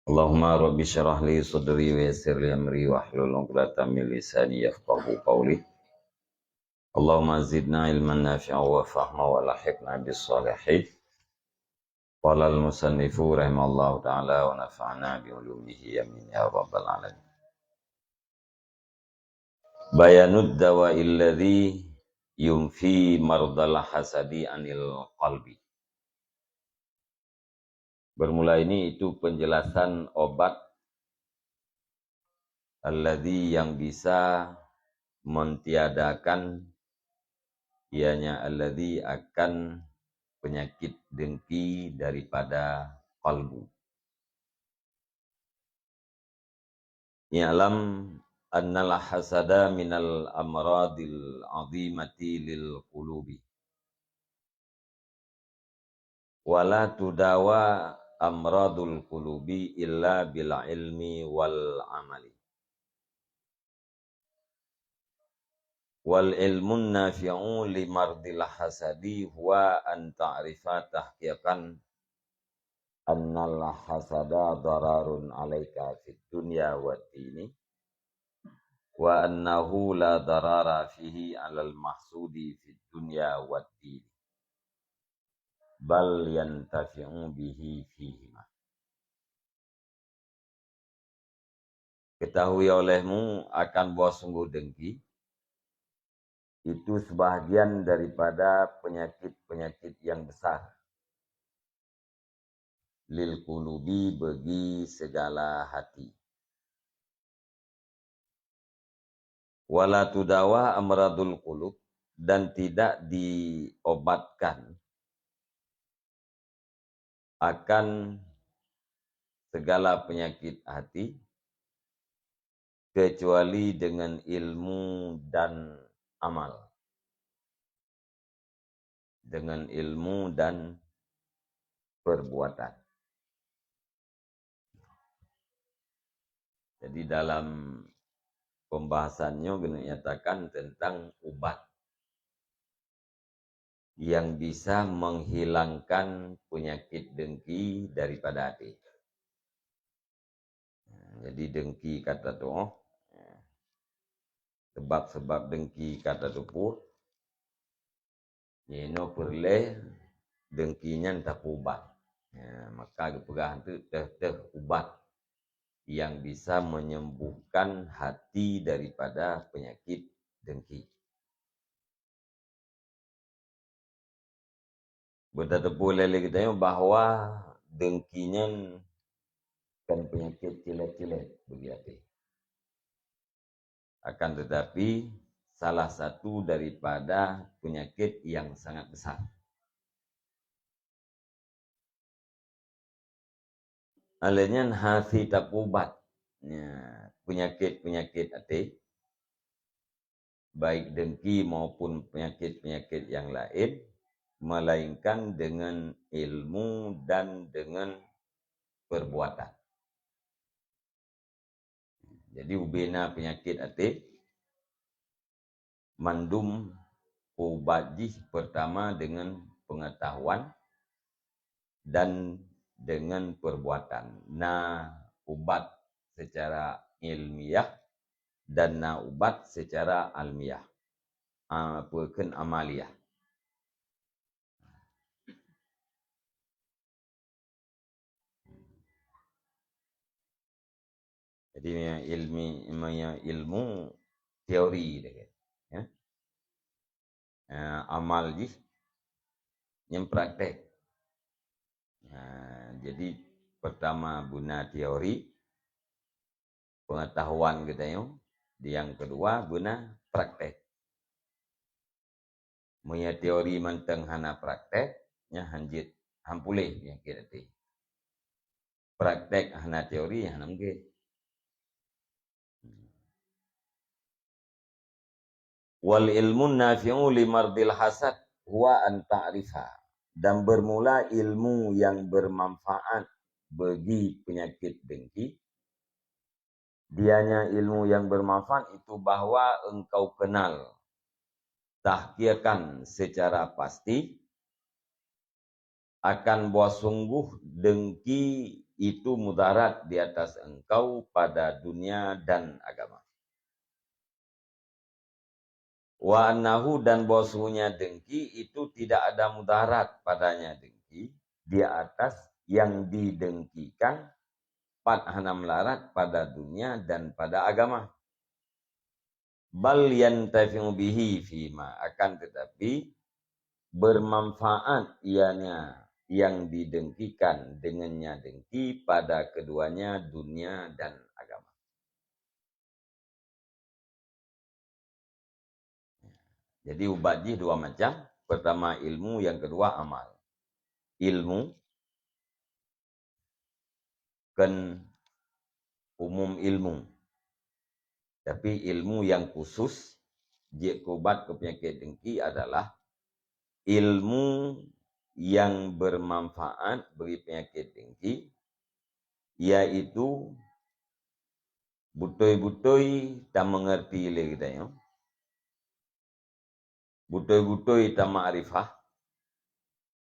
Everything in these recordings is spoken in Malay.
Allahumma rabbi syrah li sadri wa yassir li amri wahlul 'uqdatam min lisani yafqahu qawli. Allahumma zidna ilman nafi'an wa fahma wa lahiqna bis shalihin. Qala al musannifu rahimallahu ta'ala wa nafa'na bi ulumihi amin ya rabbal alamin. Bayanud dawa'il ladzi yumfi mardal hasadi anil qalbi. Bermula ini itu penjelasan obat alladzi yang bisa mentiadakan ianya alladzi akan penyakit dengki daripada kalbu. I'lam annal hasada minal amradil azimati lil qulubi. Wala tudawa amradul qulubi illa bil ilmi wal amali. Wal ilmun nafi'u limardil hasadi huwa an ta'rifa tahqiqan annal hasada dararun alaika fid dunya wad dini wa annahu la darara fihi alal mahsudi fid dunya wad dini bal yantafi'u bihi fihima. Ketahui olehmu akan bahwa sungguh dengki itu sebahagian daripada penyakit-penyakit yang besar lil qulubi bagi segala hati. Wala tudawa amradul qulub dan tidak diobatkan akan segala penyakit hati kecuali dengan ilmu dan amal. Dengan ilmu dan perbuatan. Jadi dalam pembahasannya dinyatakan tentang obat yang bisa menghilangkan penyakit dengki daripada hati. Jadi dengki kata tu, sebab-sebab dengki kata tu pun, Yeno perle dengkinya entah ubat. Maka kepegahan tu ubat yang bisa menyembuhkan hati daripada penyakit dengki. Bertetepu lele kita bahwa dengkinya kan penyakit cilet-cilet bagi hati. Akan tetapi salah satu daripada penyakit yang sangat besar. Alanya hati tak ubat. Penyakit-penyakit hati, baik dengki maupun penyakit-penyakit yang lain, melainkan dengan ilmu dan dengan perbuatan. Jadi ubena penyakit hati, mandum ubajih pertama dengan pengetahuan dan dengan perbuatan. Nah, ubat secara ilmiah dan nah ubat secara almiah. Bukan amaliyah. Jadi ilmu teori dia. Ya. Amal yang praktek. Jadi pertama guna teori pengetahuan kita yang kedua guna praktek. Punya teori manteng hana prakteknya hanjit hampulih yang kita ti. Praktek hana teori hana mungkin. Wal ilmun nafi'u limardil hasad huwa an ta'rifa. Dan bermula ilmu yang bermanfaat bagi penyakit dengki. Dianya ilmu yang bermanfaat itu bahwa engkau kenal, tahqiqan secara pasti akan bahwa sungguh dengki itu mudarat di atas engkau pada dunia dan agama. Wa annahu dan bahwasanya dengki itu tidak ada mudarat padanya dengki di atas yang didengkikan hana melarat pada dunia dan pada agama. Bal yantafi'u bihi fima, akan tetapi bermanfaat ianya yang didengkikan dengannya dengki pada keduanya dunia dan agama. Jadi ubatnya dua macam. Pertama ilmu, yang kedua amal. Ilmu kan umum ilmu. Tapi ilmu yang khusus obat ke penyakit dengki adalah ilmu yang bermanfaat bagi penyakit dengki, yaitu butoi-butoi tak mengerti lagi kita ya. Butoi-butoi tak ma'rifah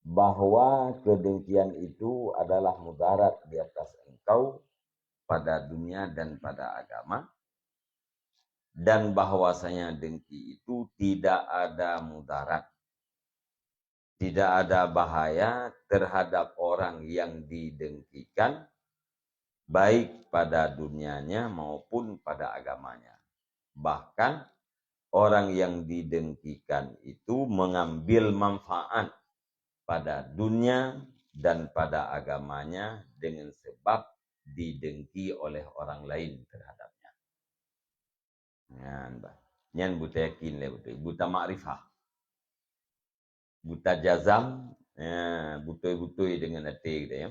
bahwa kedengkian itu adalah mudarat di atas engkau pada dunia dan pada agama, dan bahwasanya dengki itu tidak ada mudarat, tidak ada bahaya terhadap orang yang didengkikan, baik pada dunianya maupun pada agamanya. Bahkan orang yang didengkikan itu mengambil manfaat pada dunia dan pada agamanya dengan sebab didengki oleh orang lain terhadapnya. Nyan buta yakin le buta makrifah, buta jazam, butoi-butoi dengan hati kita ya.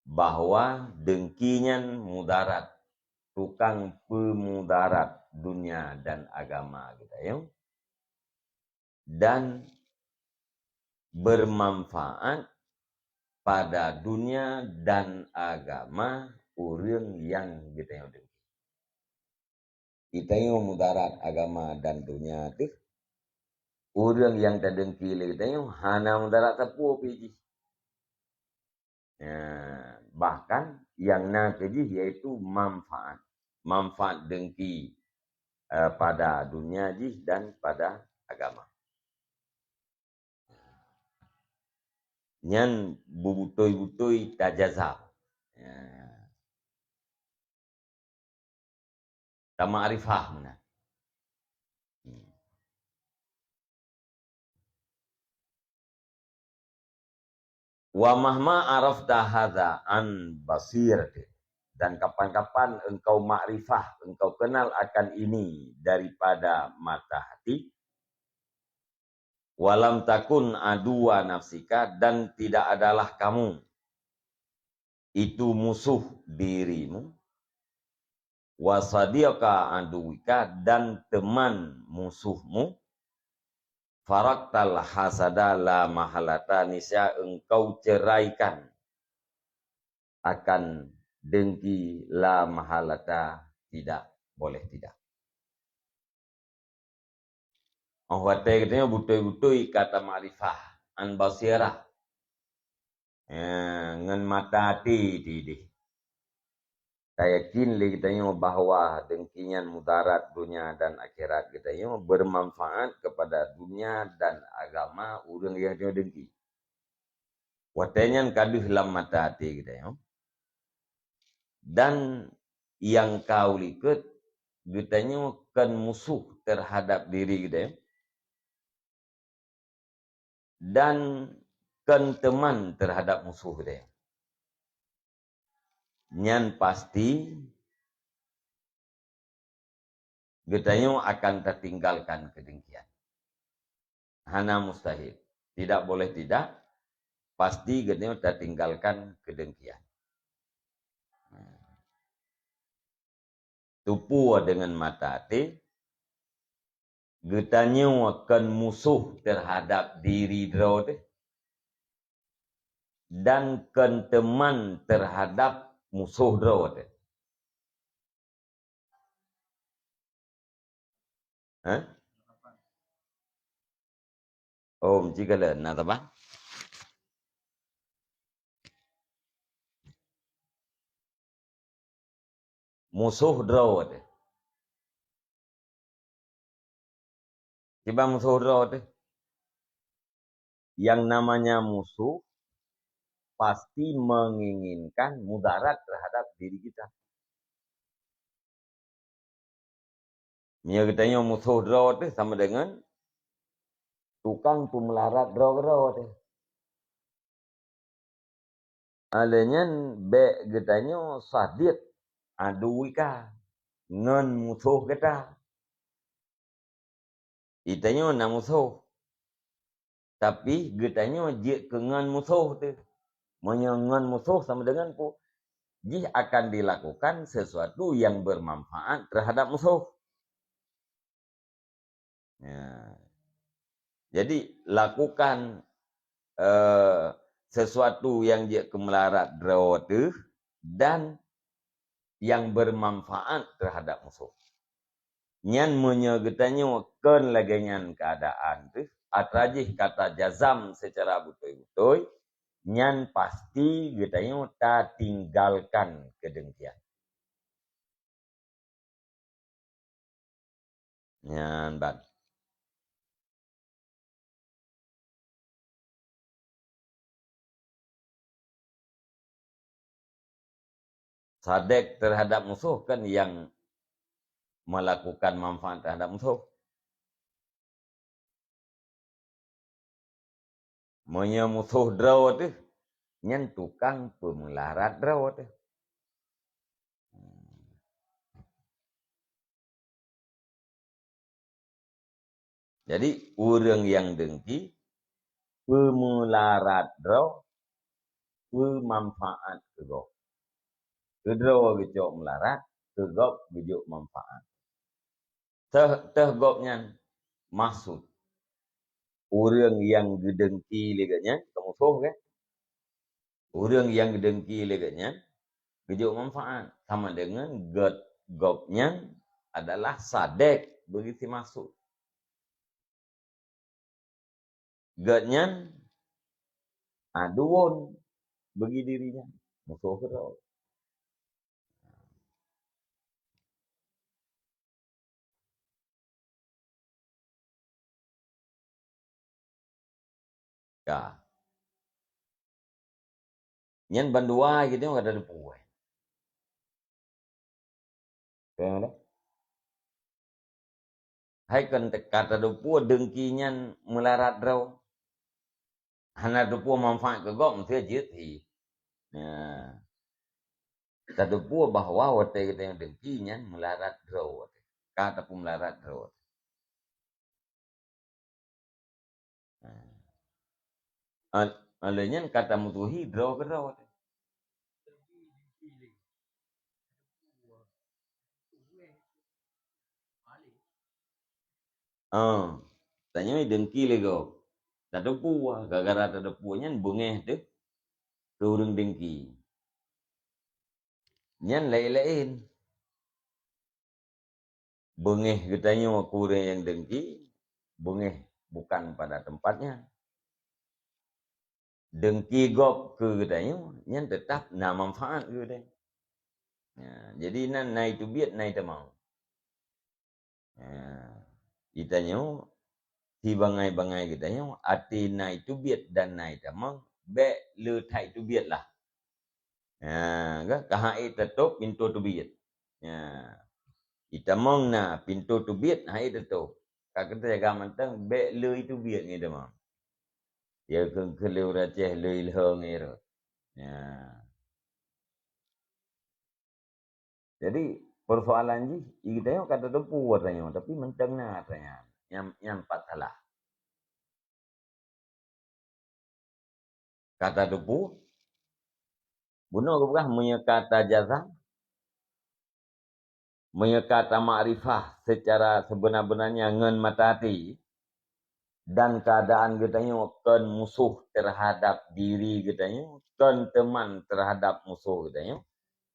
Bahwa dengkinya mudarat, tukang pemudarat dunia dan agama kita ya. Dan bermanfaat pada dunia dan agama orang yang kita yang dengki. Kita yang mudarat agama dan dunia tu, orang yang tak dengki kita yang hana mudarat tapu piji. Bahkan yang nak keji iaitu manfaat. Manfaat dengki pada dunia jih dan pada agama. Nyan bubutoi-butoi tajazab. Tak ma'rifah mana. Wa mahma arafta hadza an basir, dan kapan-kapan engkau makrifah, engkau kenal akan ini daripada mata hati, walam takun adua nafsika, dan tidak adalah kamu itu musuh dirimu, wasadiqa aduwika, dan teman musuhmu, faraktal hasada la mahalata, nisya engkau ceraikan akan dengki la mahalata, tidak boleh tidak. Orang kata katanya butoi-butoi kata ma'rifah an basirah, ngan mata hati didih. Tak yakin lagi katanya bahawa dengkinya mudarat dunia dan akhirat katanya bermanfaat kepada dunia dan agama orang yang dia dengki. Watanya kaduh dalam mata hati katanya. Dan yang kau likut katanya kan musuh terhadap diri kita, dan kan teman terhadap musuh dia. Nyan pasti katanya akan tertinggalkan kedengkian. Hana mustahil. Tidak boleh tidak. Pasti katanya tertinggalkan kedengkian. Tupu dengan mata hati, katanya akan musuh terhadap diri dia, dan kan teman terhadap musuh dia. Oh, jika le nak apa? musuh draw tu. Tiba musuh draw tu. Yang namanya musuh pasti menginginkan mudarat terhadap diri kita. Dia katanya musuh draw tu sama dengan tukang pemelarat draw tu. Alanya be katanya sadit adu ika ngan musuh kita. Itanya nak musuh. Tapi katanya je kengan musuh tu. Menyengan musuh sama dengan pun jih akan dilakukan sesuatu yang bermanfaat terhadap musuh. Ya. Jadi lakukan sesuatu yang dia kemelarat drawatu dan yang bermanfaat terhadap musuh. Nyan menyegetanya ken laganyan keadaan tu atrajih kata jazam secara betul-betul nyan pasti getanya ta tinggalkan kedengkian. Nyan ban. Sadek terhadap musuh kan yang melakukan manfaat terhadap musuh. Monya musuh draw tu nyan tukang pemelarat draw tu. Jadi orang yang dengki pemelarat draw pemanfaat kegok. Kedraw gejok melarat, kegok gejok manfaat. Tergoknya maksud orang yang gedengki leganya, kamu tahu kan? Orang yang gedengki leganya, gejok manfaat. Sama dengan goknya adalah sadek begitu maksud. Gotnya aduan bagi dirinya. Musuh kedraw. Ya. Nyan bandua gitu enggak ada depu. Kan? Hai kan kata depu dengkinya melarat draw. Hana depu manfaat ke gok mesti jeti. Ya. Kata depu bahwa wate kita yang dengkinya melarat draw. Kata pun melarat draw. Alanya kata mutuhi draw ke draw. Tanya ni dengki lego. Tak depu gara-gara tak depunya bungeh tu turun dengki. Nyan lain-lain. Bungeh katanya kurang yang dengki, bungeh bukan pada tempatnya. Dengki gop ke katanya, nyan tetap nak manfaat ke katanya. Ya, jadi nan naik tu biat naik tamau. Ya, itanya si bangai-bangai katanya ati naik tu biat dan naik tamau be le thai tu biat lah. Ya, kahai tutup pintu tu biat. Ya. Itamong na pintu tu biat hai tutup. Kata jaga mantang be le itu biat ni tamau. Ya ke leu raceh le ilhong ni. Ya. Jadi persoalan ji, kita kata depu katanya, tapi mentang na katanya. Yang empat salah. Kata depu, bunuh ke bukan menyekata jazam, menyekata ma'rifah secara sebenar-benarnya ngen mata hati, dan keadaan katanya kan musuh terhadap diri katanya, kan teman terhadap musuh katanya,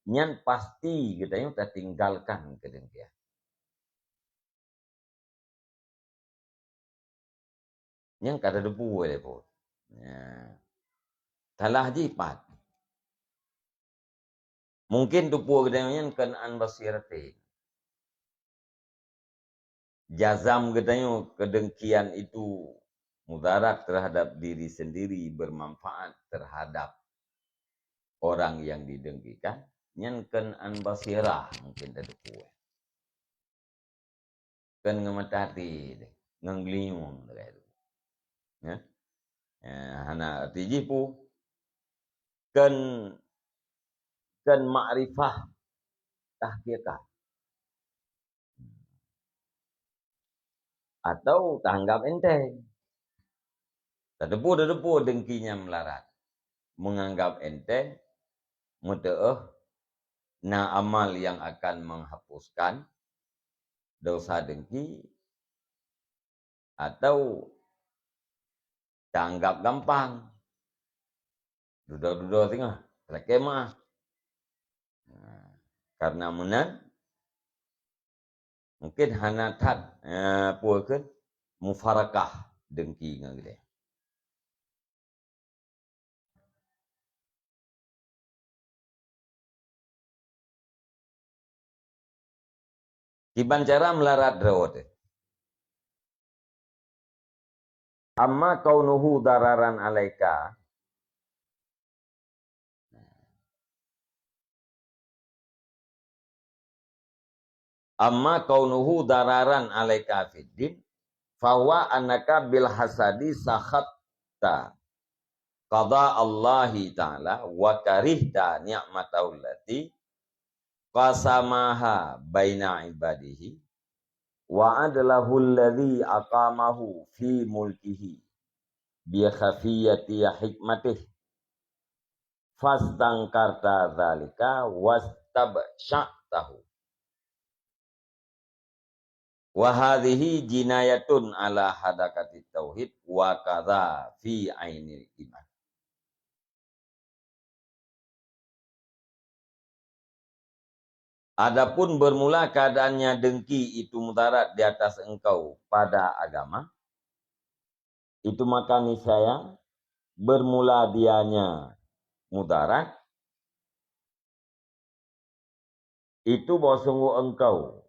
nyan pasti katanya tertinggalkan kedengkian. Yang kata depu boleh pun. Ya. Salah jipat. Mungkin tupu gedanya kan an basirati. Jazam gedanya kedengkian itu mudarat terhadap diri sendiri, bermanfaat terhadap orang yang didengkikan. Nyen kan an basirah mungkin ada tupu. Kan ngematati, ngangliung itu. Ya. Hana tiji pu kan ma'rifah tahqiqah atau tanggap enteng. Tedepu dengkinya melarat. Menganggap enteng, mute'eh, na amal yang akan menghapuskan dosa dengki, atau tanggap gampang. Duda-duda tengah, terkemah. Karena menan, mungkin hanatat, puakan, mufarakah dengki dengan dia. Kiban cara melarat rawat. Amma kaunuhu dararan alaika. Amma kaunuhu dararan alaika fiddin. Fawa annaka bil hasadi sakhatta qada Allahi ta'ala wa karihta ni'matahu allati qasamaha baina ibadihi wa adlahu alladhi aqamahu fi mulkihi bi khafiyati hikmatih fastangkarta dzalika wastabsya'tahu wa hadhihi jinayatun ala hadakati tauhid wa kadza fi ainil iman. Adapun bermula keadaannya dengki itu mudarat di atas engkau pada agama, itu maka niscaya bermula dianya mudarat, itu bahwa sungguh engkau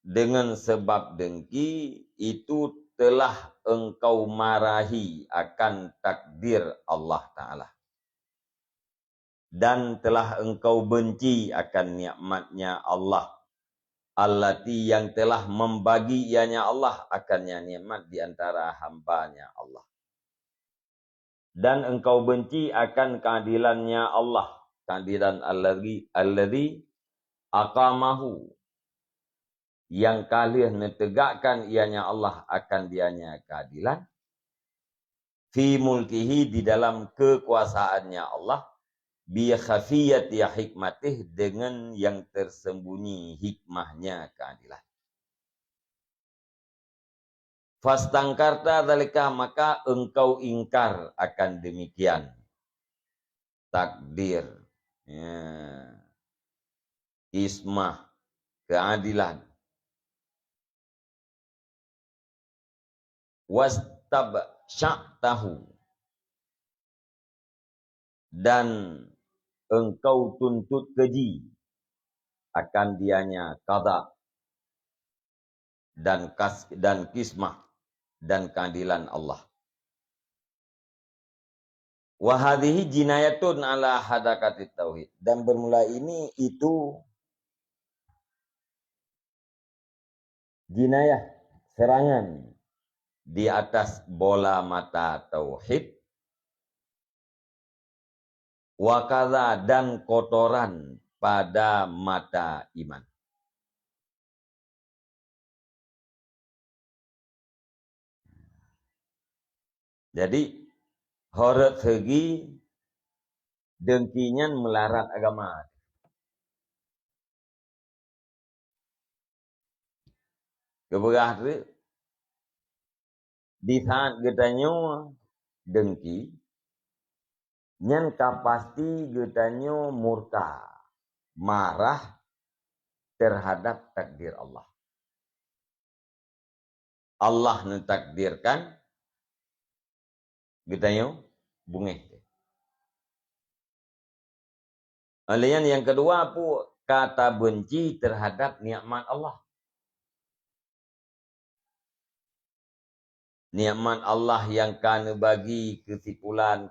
dengan sebab dengki itu telah engkau marahi akan takdir Allah Ta'ala. Dan telah engkau benci akan nikmatnya Allah. Allati yang telah membagi ianya Allah akannya nikmat di antara hambanya Allah. Dan engkau benci akan keadilannya Allah. Keadilan alladhi aqamahu. Yang kalian menegakkan ianya Allah akan dianya keadilan. Fi mulkihi di dalam kekuasaannya Allah. Bi khafiyati hikmatih dengan yang tersembunyi hikmahnya keadilan. Fastangkarta dzalika maka engkau ingkar akan demikian takdir, ya, ismah, keadilan. Wastabsya'tahu dan engkau tuntut keji akan dianya qada dan kismah dan keadilan Allah. Wa hadhihi jinayatun ala hadakatit tauhid. Dan bermula ini itu jinayah, serangan di atas bola mata tauhid. Wa kadza dan kotoran pada mata iman. Jadi horat segi dengkinya melarat agama. Keberah tu di saat getanyo dengki, nyan kapasti getanyo murka, marah terhadap takdir Allah. Allah mentakdirkan getanyo bungeh. Alian yang kedua pun kata benci terhadap nikmat Allah. Nikmat Allah yang kana bagi kesimpulan,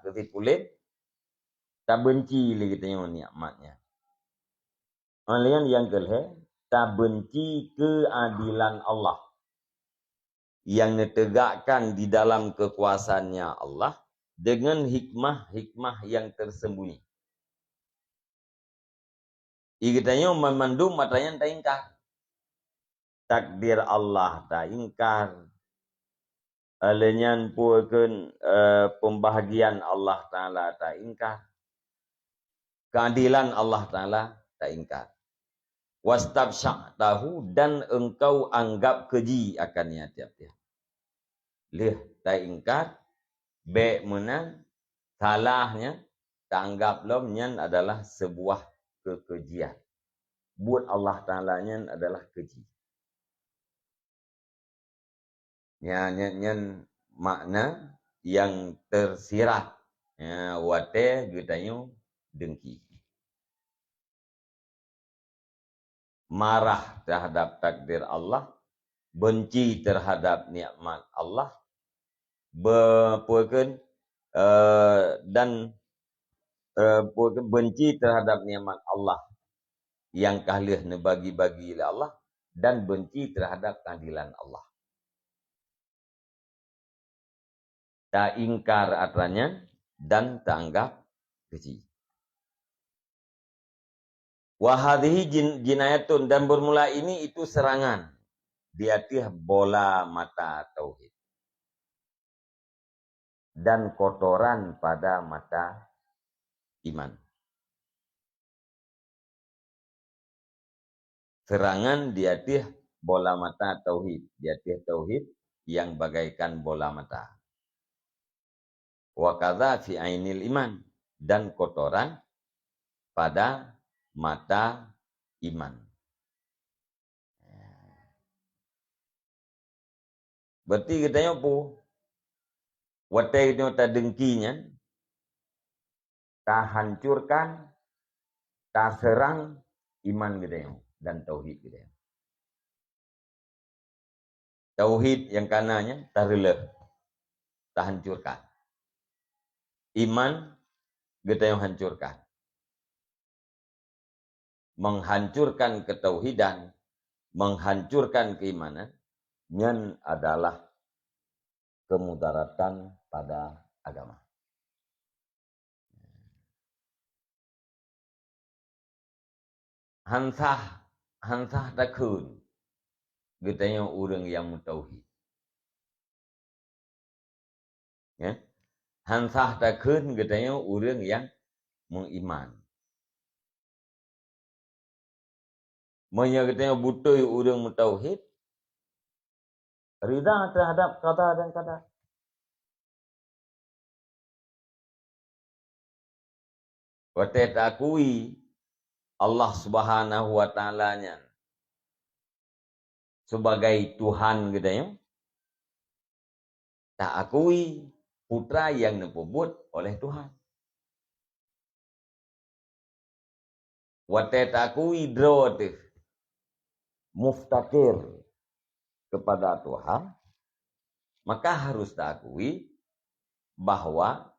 tak benci lagi tengok nikmatnya. Alian yang kedua, tak benci keadilan Allah yang ditegakkan di dalam kekuasaannya Allah dengan hikmah-hikmah yang tersembunyi. Ikatanya memandum matanya tak ingkar. Takdir Allah tak ingkar. Alenyan puakan pembahagian Allah Ta'ala tak ingkar. Keadilan Allah Ta'ala tak ingkar. Wastabsya'tahu dan engkau anggap keji akannya tiap-tiap. Lih tak ingkar. Baik menang. Salahnya. Tak anggap lomnya adalah sebuah kekejian. Buat Allah Ta'ala-nya adalah keji. Nyan makna yang tersirat. Wate getanya dengki. Marah terhadap takdir Allah. Benci terhadap nikmat Allah. Benci terhadap nikmat Allah yang kahlih bagi-bagi oleh Allah. Dan benci terhadap keadilan Allah. Tak ingkar aturannya dan tak anggap keji. Wahadhihi jinayatun dan bermula ini itu serangan di hati bola mata tauhid dan kotoran pada mata iman. Serangan di hati bola mata tauhid, di hati tauhid yang bagaikan bola mata. Wa kadza fi ainil iman dan kotoran pada mata iman. Berarti katanya apa? Watai itu tak dengkinya, tak hancurkan, tak serang iman katanya dan tauhid katanya. Tauhid yang kanannya tak releh, tak hancurkan. Iman katanya hancurkan. Menghancurkan ketauhidan, menghancurkan keimanan, nyan adalah kemudaratan pada agama. Hansah takun, katanya orang yang mutauhid. Ya? Hansah takun, katanya orang yang mengiman. Katanya butuh orang mutauhid, rida terhadap qada dan qadar. Watet akui Allah Subhanahu wa Ta'ala-nya sebagai Tuhan katanya. Tak akui putra yang dipebut oleh Tuhan. Watet akui drotif muftakir kepada Tuhan, maka harus diakui bahwa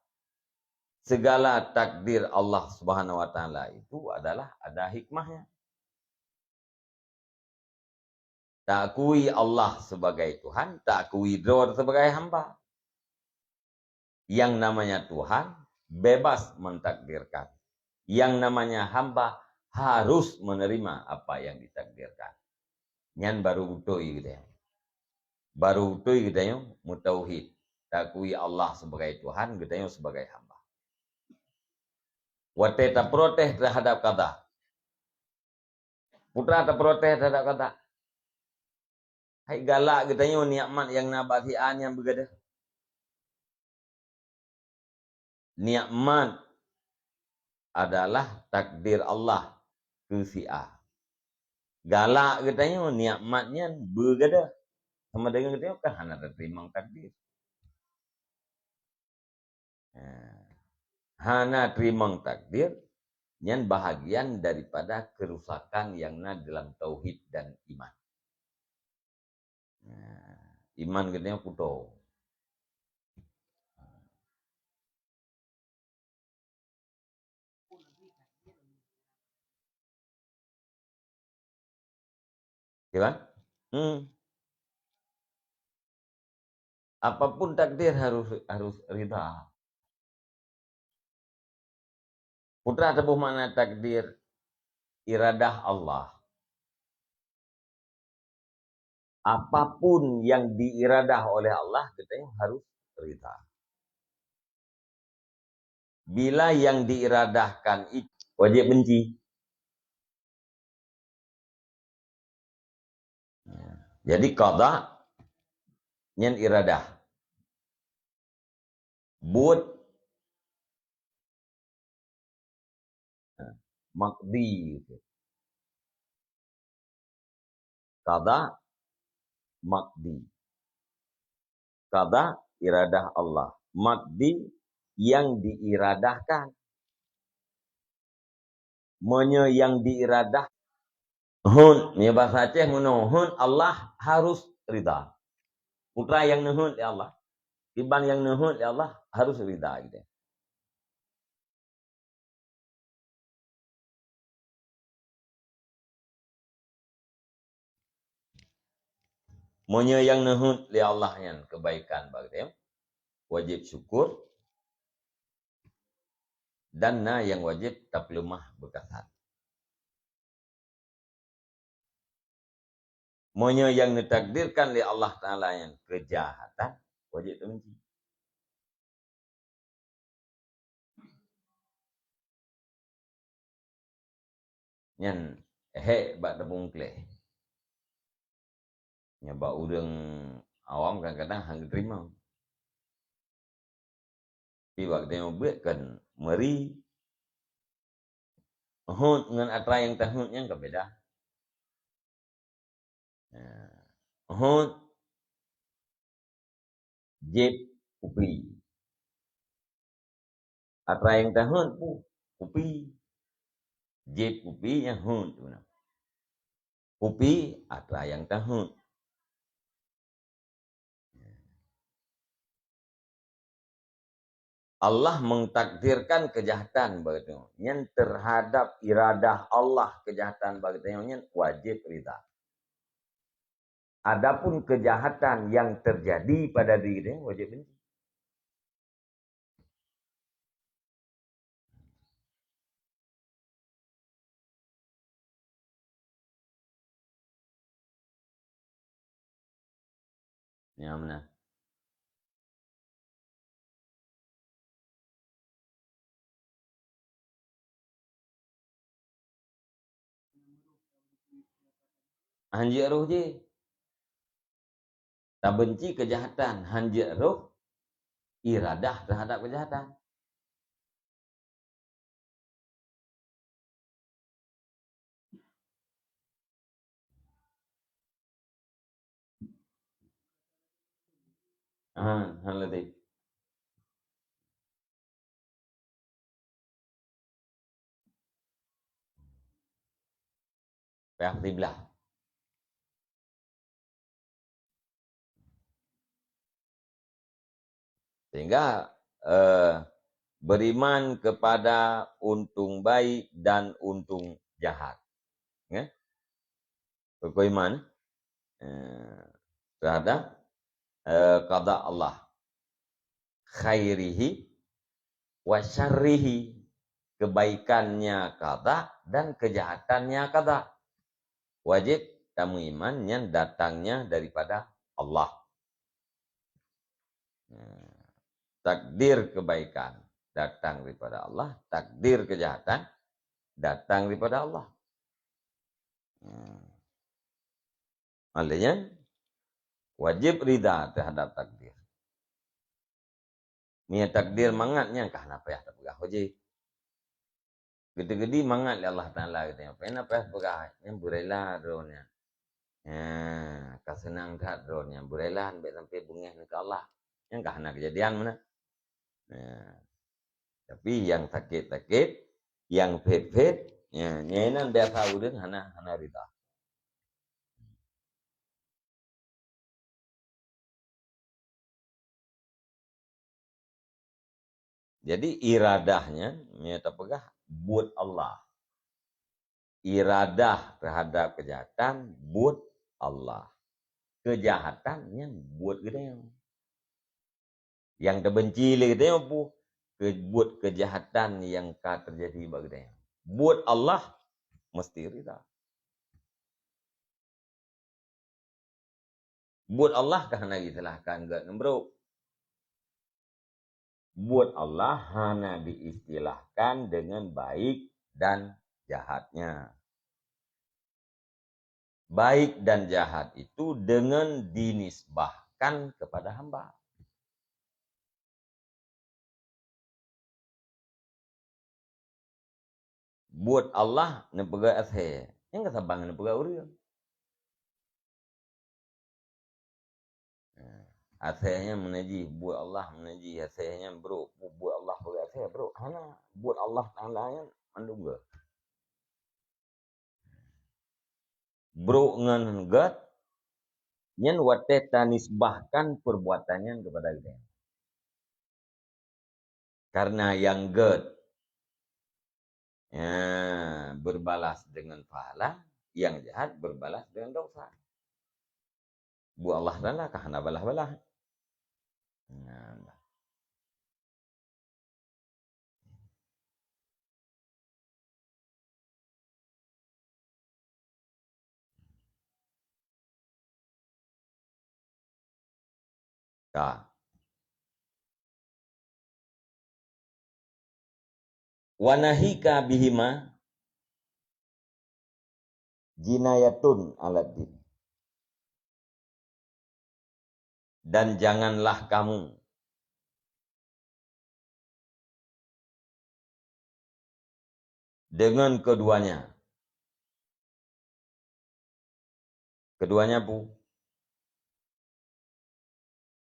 segala takdir Allah Subhanahu wa Ta'ala itu adalah ada hikmahnya. Tak akui Allah sebagai Tuhan, tak akui dor sebagai hamba. Yang namanya Tuhan bebas mentakdirkan. Yang namanya hamba harus menerima apa yang ditakdirkan. Nyan baru utoi gitu ya. Baru utoi gitu ya, mutauhid. Takui Allah sebagai Tuhan, gitu ya, sebagai hamba. Wateta protes terhadap kata. Putra tak protes terhadap kata. Hai galak gitu ya, nikmat yang nabatian yang begada. Nikmat adalah takdir Allah ke si A. Galak katanya nikmatnya begada. Sama dengan katanya kan hana terima takdir. Hana terima takdir Yang bahagian daripada kerusakan yang na dalam tauhid dan iman. Iman katanya kuto. Ya kan? Apapun takdir harus rida. Putra tebuh mana takdir iradah Allah. Apapun yang diiradah oleh Allah, kita harus rida. Bila yang diiradahkan itu wajib benci. Jadi qada nyen iradah. Buat makdi. Qada makdi. Qada iradah Allah. Makdi yang diiradahkan. Menye yang diiradah. Hun, ni bahasa Aceh muno. Hun Allah harus rida. Putra yang nuhun ya Allah. Iban yang nuhun ya Allah harus rida gitu. Menye yang nuhun ya Allah yang kebaikan bagi wajib syukur dan na yang wajib taklumah berkasat. Menye yang ditakdirkan oleh Allah Ta'ala yang kejahatan wajib terbenci. Yang bak tepung kleh. Yang bak udang awam kadang-kadang hang terima. Tapi waktu yang buatkan meri hut dengan atra yang tahunnya enggak beda. Hut jeb upi. Atra yang tahun pu upi. Jeb upi yang hut. Upi atra yang tahun. Allah mengtakdirkan kejahatan begitu. Yang terhadap iradah Allah kejahatan begitu yang wajib rida. Adapun kejahatan yang terjadi pada diri wajib benci. Ya mana? Hanjir roh je. Tak benci kejahatan. Hanjir roh iradah terhadap kejahatan. Hal latif. Pihak tiblah. Sehingga beriman kepada untung baik dan untung jahat. Ya? Beriman terhadap qada Allah. Khairihi wa syarrihi. Kebaikannya qada dan kejahatannya qada. Wajib kamu iman yang datangnya daripada Allah. Takdir kebaikan datang daripada Allah, takdir kejahatan datang daripada Allah. Maknanya wajib rida terhadap takdir. Mia takdir mangatnya kah napa ya tak pegah wajib. Gede-gede mangat li Allah Taala katanya. Apa ya pegah yang burela drone-nya. Kasenang kat drone-nya burela sampai sampai bungeh ke Allah. Yang kah nak kejadian mana? Tapi yang sakit-sakit yang pet-pet ya nyenan biasa udin hana rida. Jadi iradahnya nyata pegah buat Allah. Iradah terhadap kejahatan buat Allah. Kejahatannya buat gede. Yang terbenci gede apa? Buat kejahatan yang terjadi bagi dia. Buat Allah mesti rida. Buat Allah kahana disilahkan enggak bro. Buat Allah hanya diistilahkan dengan baik dan jahatnya. Baik dan jahat itu dengan dinisbahkan kepada hamba. Buat Allah nepega ashe. Yang kasabang nepega urian. Asehnya menaji buat Allah menaji asehnya bro buat Allah pega aseh bro. Hana buat Allah tangan mandungga. Bro ngan gat nyen wate tanisbahkan perbuatannya kepada dia. Karena yang gat ya, berbalas dengan pahala, yang jahat berbalas dengan dosa. Bu Allah Ta'ala kahana balah-balah. Nah, nah. Wanahika bihima jinayatun aladdin. Dan janganlah kamu dengan keduanya. Keduanya bu.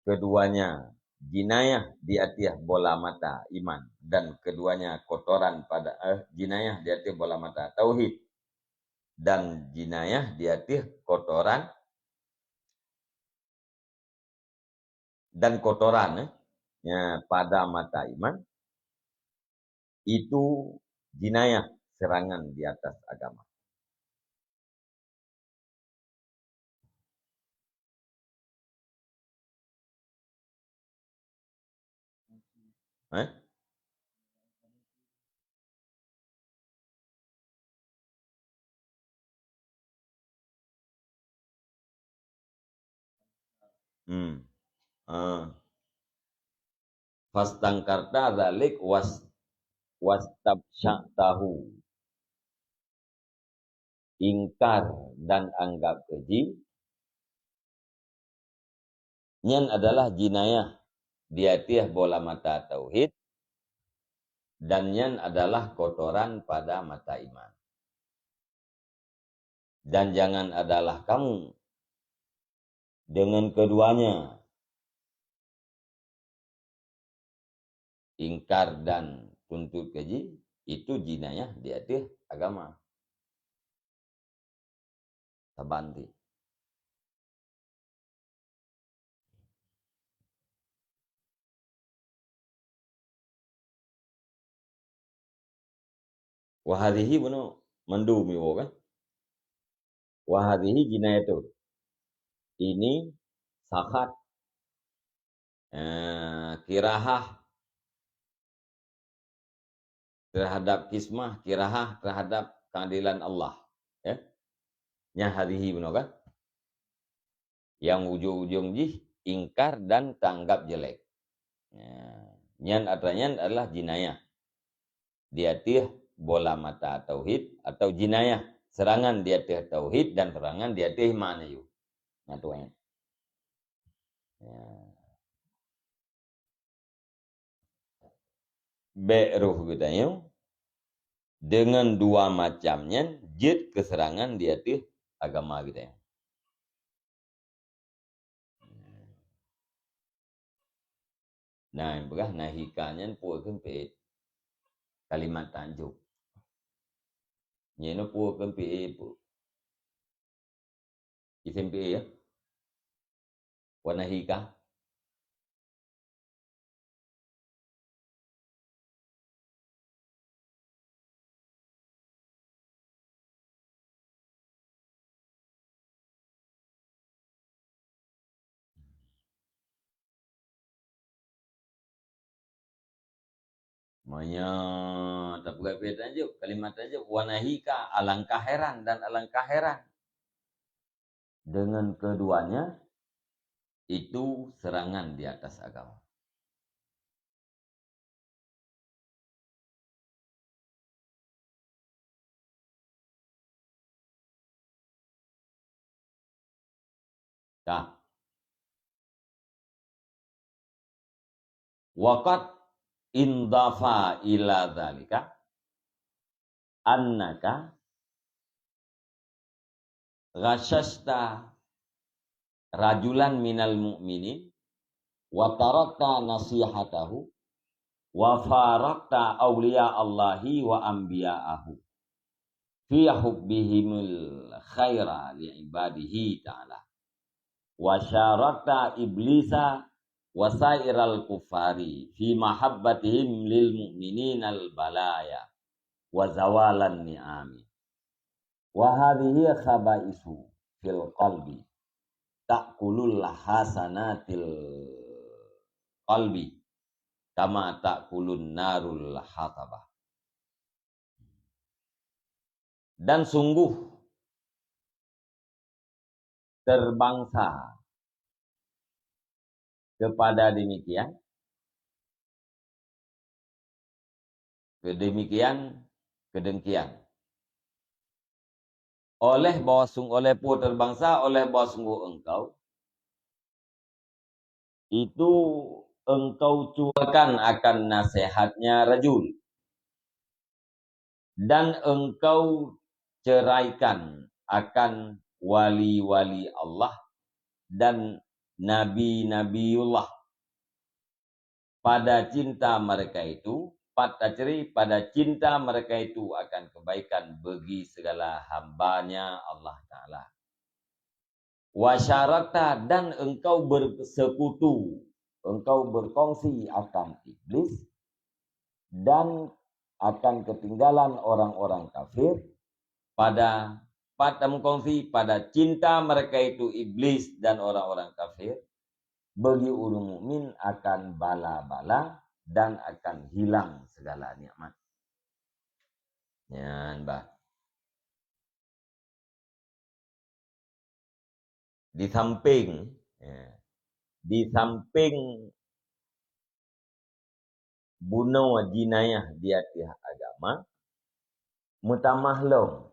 Keduanya jinayah di atas bola mata iman. Dan keduanya kotoran pada jinayah di atas bola mata tauhid. Dan jinayah di atas kotoran dan kotoran pada mata iman itu jinayah serangan di atas agama. Eh? Fastangkarta dzalik wastabsya'tahu. Ingkar dan anggap keji nyen adalah jinayah di atas bola mata tauhid dan nyen adalah kotoran pada mata iman. Dan jangan adalah kamu dengan keduanya ingkar dan tuntut keji itu jinayah di atas agama. Tabanti. Wahadihi bunu mendumi kan? Wahadihi jinayatu. Ini sakat kirahah terhadap kismah, kirahah terhadap keadilan Allah. Ya. Nya hadihi benar kan? Yang ujung-ujung jih ingkar dan tanggap jelek. Nyan artinya adalah jinayah. Di atas bola mata tauhid atau jinayah serangan di atas tauhid dan serangan di atas iman itu. Nah tuanya. Beruh gudanya dengan dua macamnya jid keserangan di atas agama kita. Nah, begah nahikanya pun kempit kalimat tanjuk. Nyeno pu kempi pu. Isempi ya. Wanahika. Manya tak buka aja kalimat aja wanahika alangkah heran dan alangkah heran dengan keduanya itu serangan di atas agama. Nah, waqat indafa ila dzalika annaka ghasyasta rajulan minal mu'minin wa tarakta nasihatahu wa farakta awliya Allahi wa anbiya'ahu fi hubbihimul khaira li ibadihi ta'ala wa syarakta iblisa wa sairal kufari fi mahabbatihim lil mu'mininal balaya wa zawalan ni'ami wa hadhihi khabaisu fil qalbi ta'kulul hasanatil qalbi kama ta'kulun narul hatabah. Dan sungguh terbangsa kepada demikian kedengkian oleh pu terbangsa oleh bahwa sungguh engkau itu engkau cuakan akan nasihatnya rajul dan engkau ceraikan akan wali-wali Allah dan nabi-nabiullah pada cinta mereka itu pada cinta mereka itu akan kebaikan bagi segala hambanya Allah Ta'ala. Wasyarakta dan engkau bersekutu, engkau berkongsi akan iblis dan akan ketinggalan orang-orang kafir pada mengkongsi pada cinta mereka itu iblis dan orang-orang kafir bagi orang mukmin akan bala-bala dan akan hilang segala nikmat. Ya, Mbak. Di samping bunuh jinayah di atas agama, mutamahlum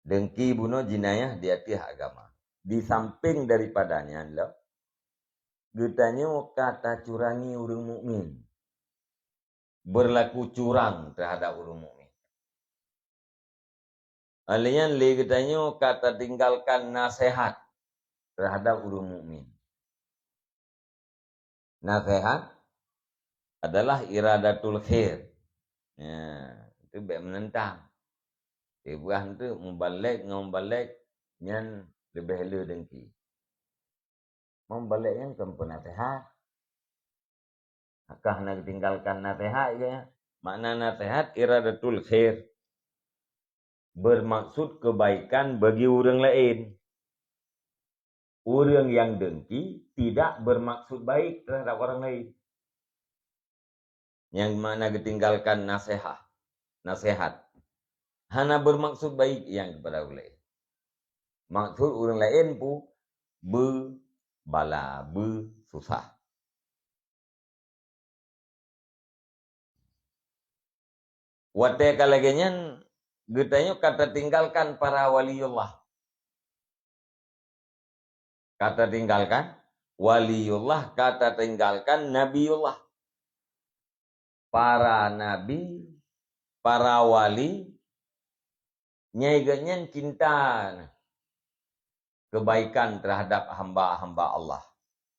dengki bunuh jinayah di atas agama. Di samping daripadanya adalah getanya kata curangi orang mukmin. Berlaku curang terhadap orang mukmin. Alian le getanya kata tinggalkan nasihat terhadap orang mukmin. Nasihat adalah iradatul khair. Ya, itu baik menentang. Buah itu membalik yang lebih hela dengki. Membalik yang kempen nasihat. Akah nak tinggalkan nasihat ya. Makna nasihat iradatul khair. Bermaksud kebaikan bagi orang lain. Orang yang dengki tidak bermaksud baik terhadap orang lain. Yang mana ditinggalkan nasihat. Hana bermaksud baik yang kepada orang lain. Maksud orang lain pun berbala, bersusah. Wate kalagenyan getanya kata tinggalkan para waliullah. Kata tinggalkan waliullah, kata tinggalkan nabiullah. Para nabi, para wali nyaiganyan cinta kebaikan terhadap hamba-hamba Allah.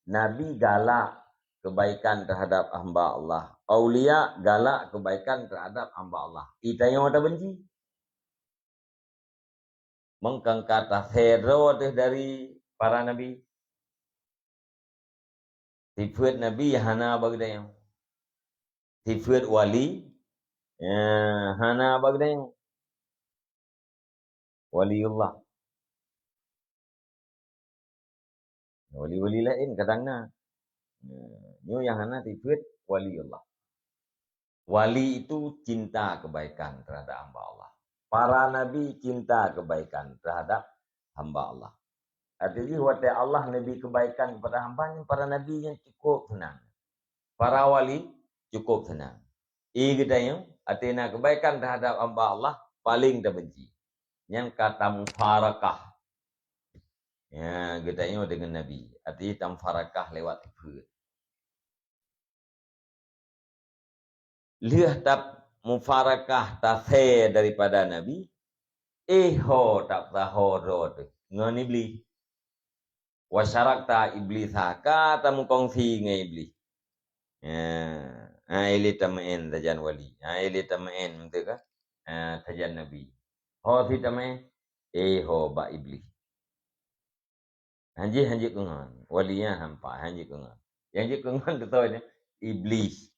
Nabi galak kebaikan terhadap hamba Allah. Aulia galak kebaikan terhadap hamba Allah. Kita yang ada benci. mengkangkata hero dari para nabi. Sifat nabi hana bagdayo. Sifat wali hana bagdayo. Waliullah. Wali-wali lain kadangna. Nyo yang hana sifat waliullah. Wali itu cinta kebaikan terhadap hamba Allah. Para nabi cinta kebaikan terhadap hamba Allah. Artinya wahai Allah nabi kebaikan kepada hambanya, para nabi yang cukup tenang. Para wali cukup tenang. Katanya, artinya kebaikan terhadap hamba Allah paling terbenci. Yang kata mufarakah. Ya, katanya dengan nabi. Artinya tamfarakah lewat itu. Lihat tak mufarakah tashe daripada nabi. Ho tak tahu rod. Ngan iblis. Wasyarakta iblis kata mukongsi dengan iblis. Ili tamain tajan wali. Ili tamain betul kah? Tajan nabi. Ho si tamain. Ho ba iblis. Hanji kungan. Walinya hampa hanji kungan. Hanji kungan tu tahu ni iblis.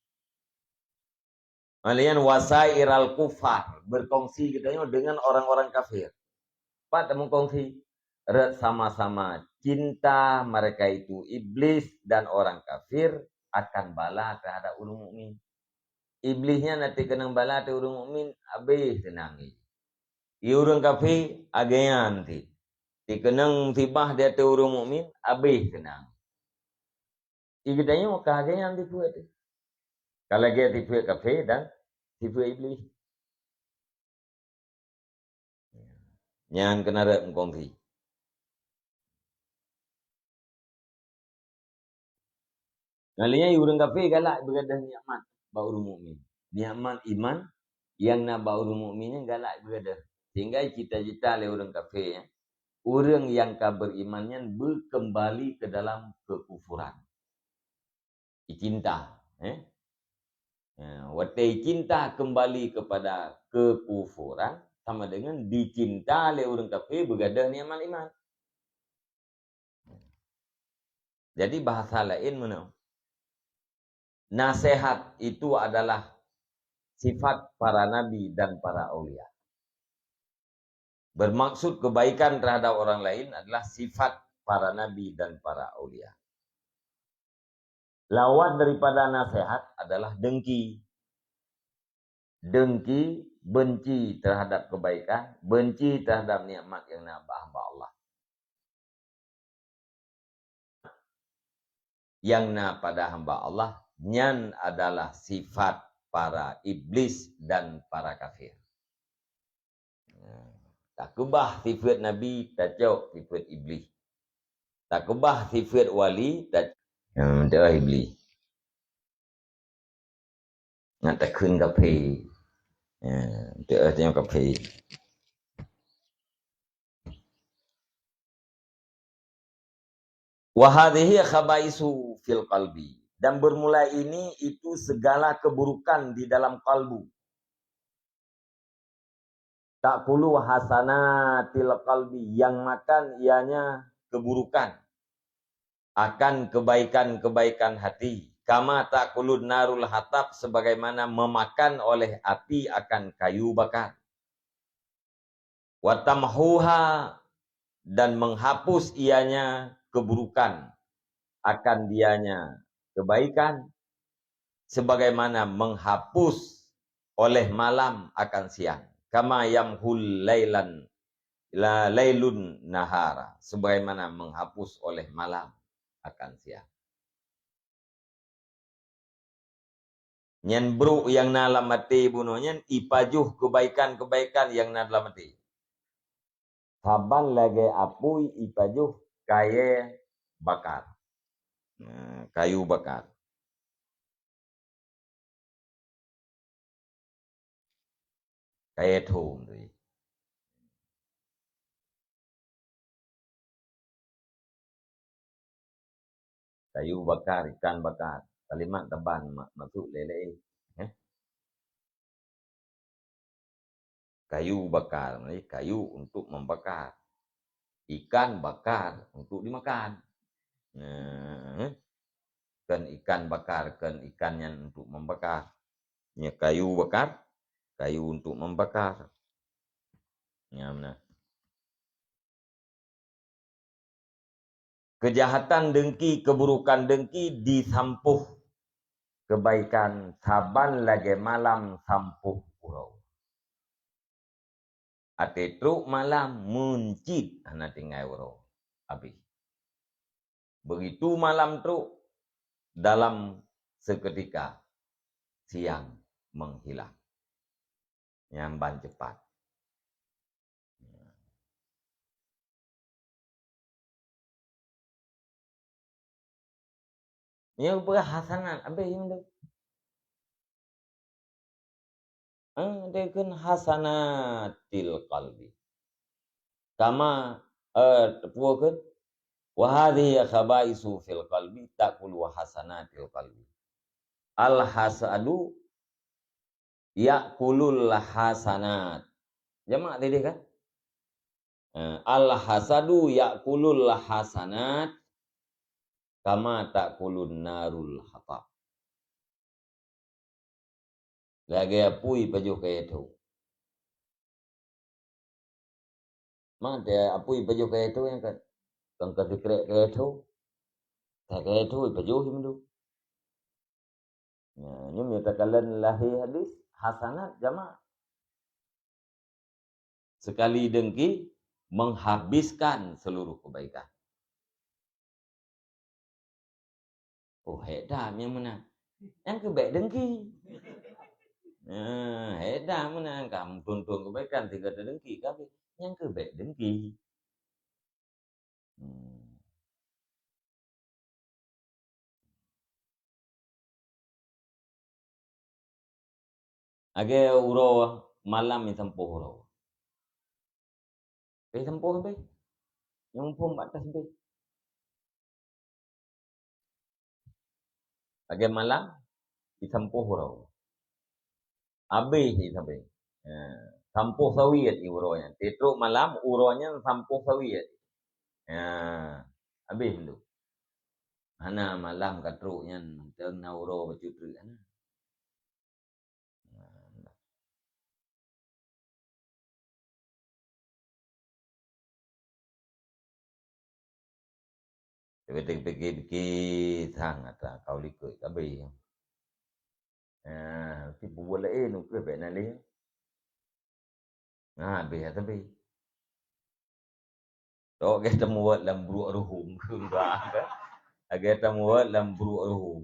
Malian wasairal kufar berkongsi katanya dengan orang-orang kafir. Pak temu kongsi sama-sama cinta mereka itu iblis dan orang kafir akan bala terhadap ulul mukmin. Iblisnya nanti kena bala terhadap ulul mukmin habis tenangi. Orang kafir agayan nanti. Dikenang tibah dia terhadap ulul mukmin habis tenang. Ikatanya maka agayan tipu itu. Kalau dia tipu kafir dan tipu iblis. Nyan kena ada mengkongsi. Ngalinya orang kafir galak berada nikmat bauru mukmin. Nikmat iman yang nak bauru mukminnya galak berada. Sehingga cita-cita oleh orang kafir ya. Orang yang berimannya berkembali ke dalam kekufuran. Cinta, watai cinta kembali kepada kekufuran sama dengan dicinta oleh orang kafir berada nikmat iman. Jadi bahasa lain mana? Nasihat itu adalah sifat para nabi dan para aulia. Bermaksud kebaikan terhadap orang lain adalah sifat para nabi dan para aulia. Lawan daripada nasihat adalah dengki. Dengki, benci terhadap kebaikan, benci terhadap nikmat yang nak hamba Allah. Yang nak pada hamba Allah, nyan adalah sifat para iblis dan para kafir. Tak kebah sifat Nabi, tak jauh sifat iblis. Tak kebah sifat wali, tak jauh iblis. Nak tak kun kafir. Tak tengok kafir. Wahadhihi khabaisu fil qalbi. Dan bermula ini itu segala keburukan di dalam kalbu. Ta'kulu hasanatil qalbi, yang makan ianya keburukan akan kebaikan-kebaikan hati. Kama ta'kulun narul hatab, sebagaimana memakan oleh api akan kayu bakar. Wa tamhuha, dan menghapus ianya keburukan akan dianya kebaikan, sebagaimana menghapus oleh malam akan siang. Kama yamhul lailun nahara, sebagaimana menghapus oleh malam akan siang. Nyan bro yang na mati bunuhnya ipajuh kebaikan-kebaikan yang na mati. Saban lagi apui ipajuh kaya bakar. Kayu bakar. Kaya thum tu. Kayu bakar, ikan bakar. Kalimat teban masuk lele. Kayu bakar, kayu untuk membakar. Ikan bakar untuk dimakan. Nah, kan ikan bakar, kan ikan yang untuk membakar. Ya, kayu bakar, kayu untuk membakar. Ya, benar. Kejahatan dengki, keburukan dengki disampuh kebaikan saban lagi malam sampuh purau. Ate truk malam muncit hana tinggal waro. Habis. Begitu malam truk dalam seketika siang menghilang. Nyamban cepat. Yang berhasanat. Habis yang tu. Dia kan hasanatil qalbi. Kama puakan wa hadhihi khabaisu fil qalbi taqulu hasanatil qalbi. Al hasadu yaqulul hasanat. Jamak tadi kan? Al hasadu yaqulul hasanat kama taqulun narul hatab. Lagi apui pajo kaya tu. Mak dia apui pajo kaya tu yang kan. Kang kadikre kaya tu. Kaya tu pajo him tu. Ini mitakalan lahi hadis hasanat jamaah. Sekali dengki menghabiskan seluruh kebaikan. Oh, hedah yang mana? Yang kebaik dengki. Hedah mana kamu tuntun kebaikan tiga dengki tapi yang kebaik dengki. Age uro malam itampuh uro. Itampuh be. Yang pun batas be. Age malam itampuh uro. Habis sampai. Sampuh sawiyat uronya. Titruk malam uronya sampuh sawiyat. Habis tu. Hana malam katruknya teng nauro bacutri ana. Fikir-fikir sangat lah kau likut kabeh. Si boleh nu ke ben ali. Be tapi. Tok kita muat lam buru ruhum kura. Agak kita muat lam buru ruhum.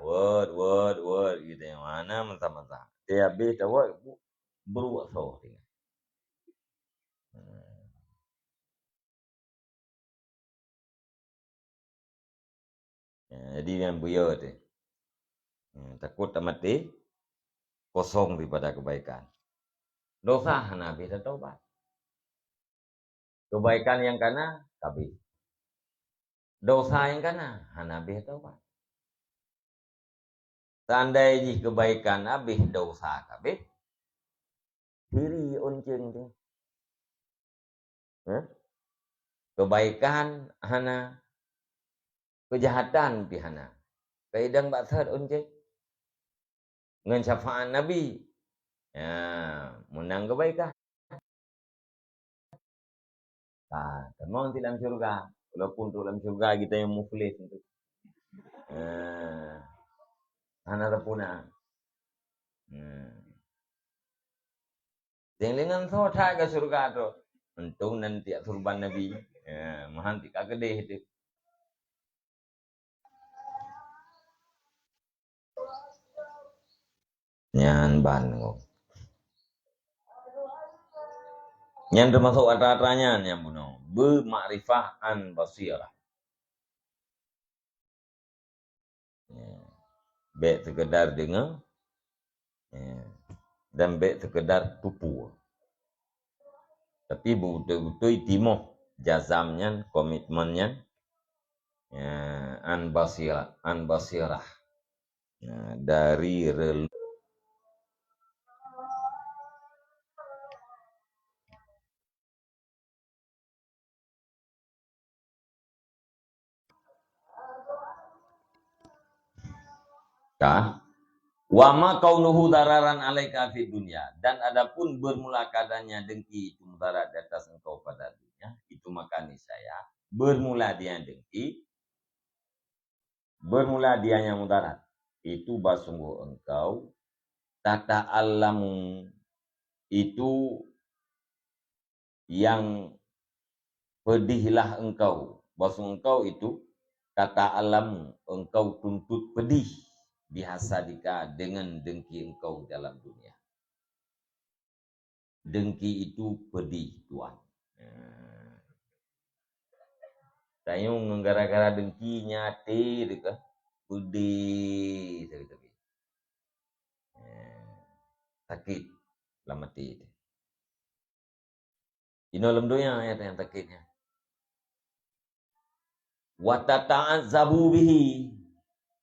Word gitu yang mana mentah-mentah. Dia habis tahu buru so tinggal. Jadi yang buyut tu. Takut tak mati kosong daripada kebaikan. Dosa hana bisa taubat. Kebaikan yang kana kabeh. Dosa yang kana hana bisa taubat. Seandainya kebaikan habis dosa kabeh. Diri onceng tu. Kebaikan hana kejahatan pihana. Kaidang batsat onceng. Ngan syafaat Nabi. Menang kebaikan. Memang di dalam syurga. Walaupun dalam syurga kita yang muflis itu. Hana terpuna. Yang dengan sota ke syurga tu. Untung nanti surban Nabi. Mahanti kagedeh itu. Nyan ban kok. Yang termasuk rata-ratanya yang bunuh. Bermakrifah an basirah. Baik sekedar dengar. Dan baik sekedar tupu. Tapi betul-betul timoh jazamnya, komitmennya. An basirah. Dari Kah? Wa ma kaunuhu dararan alaika fid dunya, dan adapun bermula keadaannya dengki itu mudarat di atas engkau pada dunia, itu maka niscaya bermula dia dengki, bermula dianya mudarat itu basungguh engkau tata alamu itu yang pedihlah engkau, basung engkau itu kata alam engkau tuntut pedih bihasadika dengan dengki engkau dalam dunia. Dengki itu pedih Tuhan. Tayung gara-gara dengki nyate dekat pedih tapi sakit lama mati. Ini dalam dunia ayat yang sakitnya. Wa tata'azzabu bihi,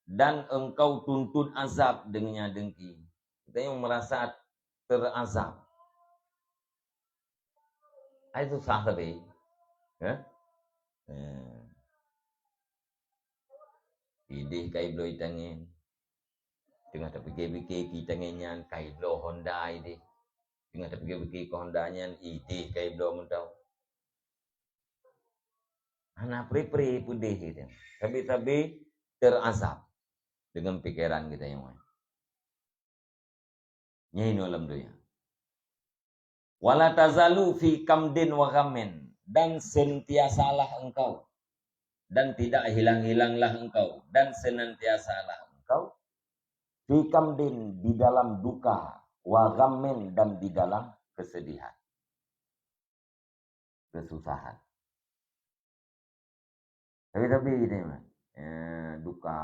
dan engkau tuntut azab dengannya dengki. Kita yang merasa terazab. Itu sah tadi. Ya? Idih kai bloy tangin. Tengah tak fikir-fikir kita ngenyan kai blow Honda idih. Tengah tak fikir-fikir ke Honda nyan idih kai blow mentau. Anak pri-pri pudih gitu. Tapi terazab dengan pikiran kita yang lain. Nyai alam dunia. Wala tazalu fi kamdin wa ghammin, dan sentiasalah engkau dan tidak hilang-hilanglah engkau dan senantiasalah engkau fi kamdin, di dalam duka, wa ghammin, dan di dalam kesedihan, kesusahan. Tapi ini mah duka,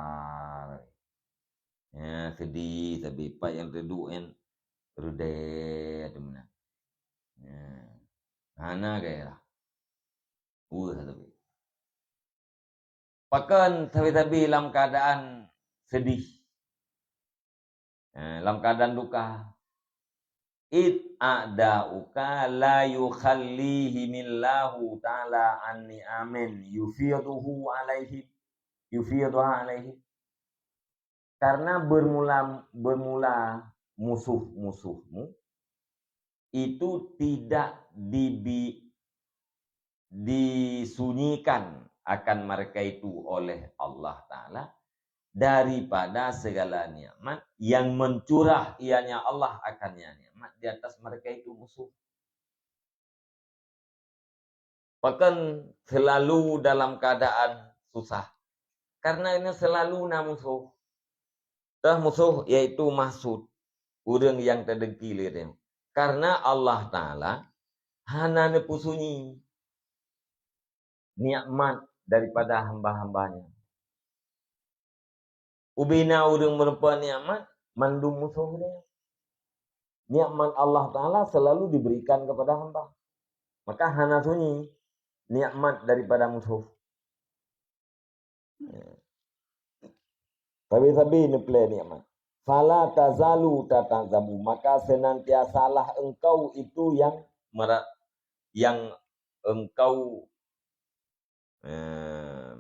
sedih, tapi apa yang reduen rudai ada mana. Hana kaya tapi. Pakan tapi dalam keadaan sedih, dalam keadaan duka. It a'da'uka la yukhallihi millahu ta'ala anni amin yufiyaduhu alaihi yufiyaduha alaihi. Karena bermula musuh-musuhmu itu tidak disunyikan akan mereka itu oleh Allah Ta'ala daripada segala nikmat yang mencurah ianya Allah akannya nikmat di atas mereka itu musuh. Bahkan selalu dalam keadaan susah. Karena ini selalu musuh. Musuh yaitu maksud orang yang terdengki lihat. Karena Allah Ta'ala hana nepusunyi nikmat daripada hamba-hambanya. Ubina orang merupakan nikmat mandum musuh dia. Nikmat Allah Ta'ala selalu diberikan kepada hamba. Maka hana sunyi nikmat daripada musuh. Tapi ini play nikmat. Fala tazalu tatazabu, maka senantiasalah engkau itu yang engkau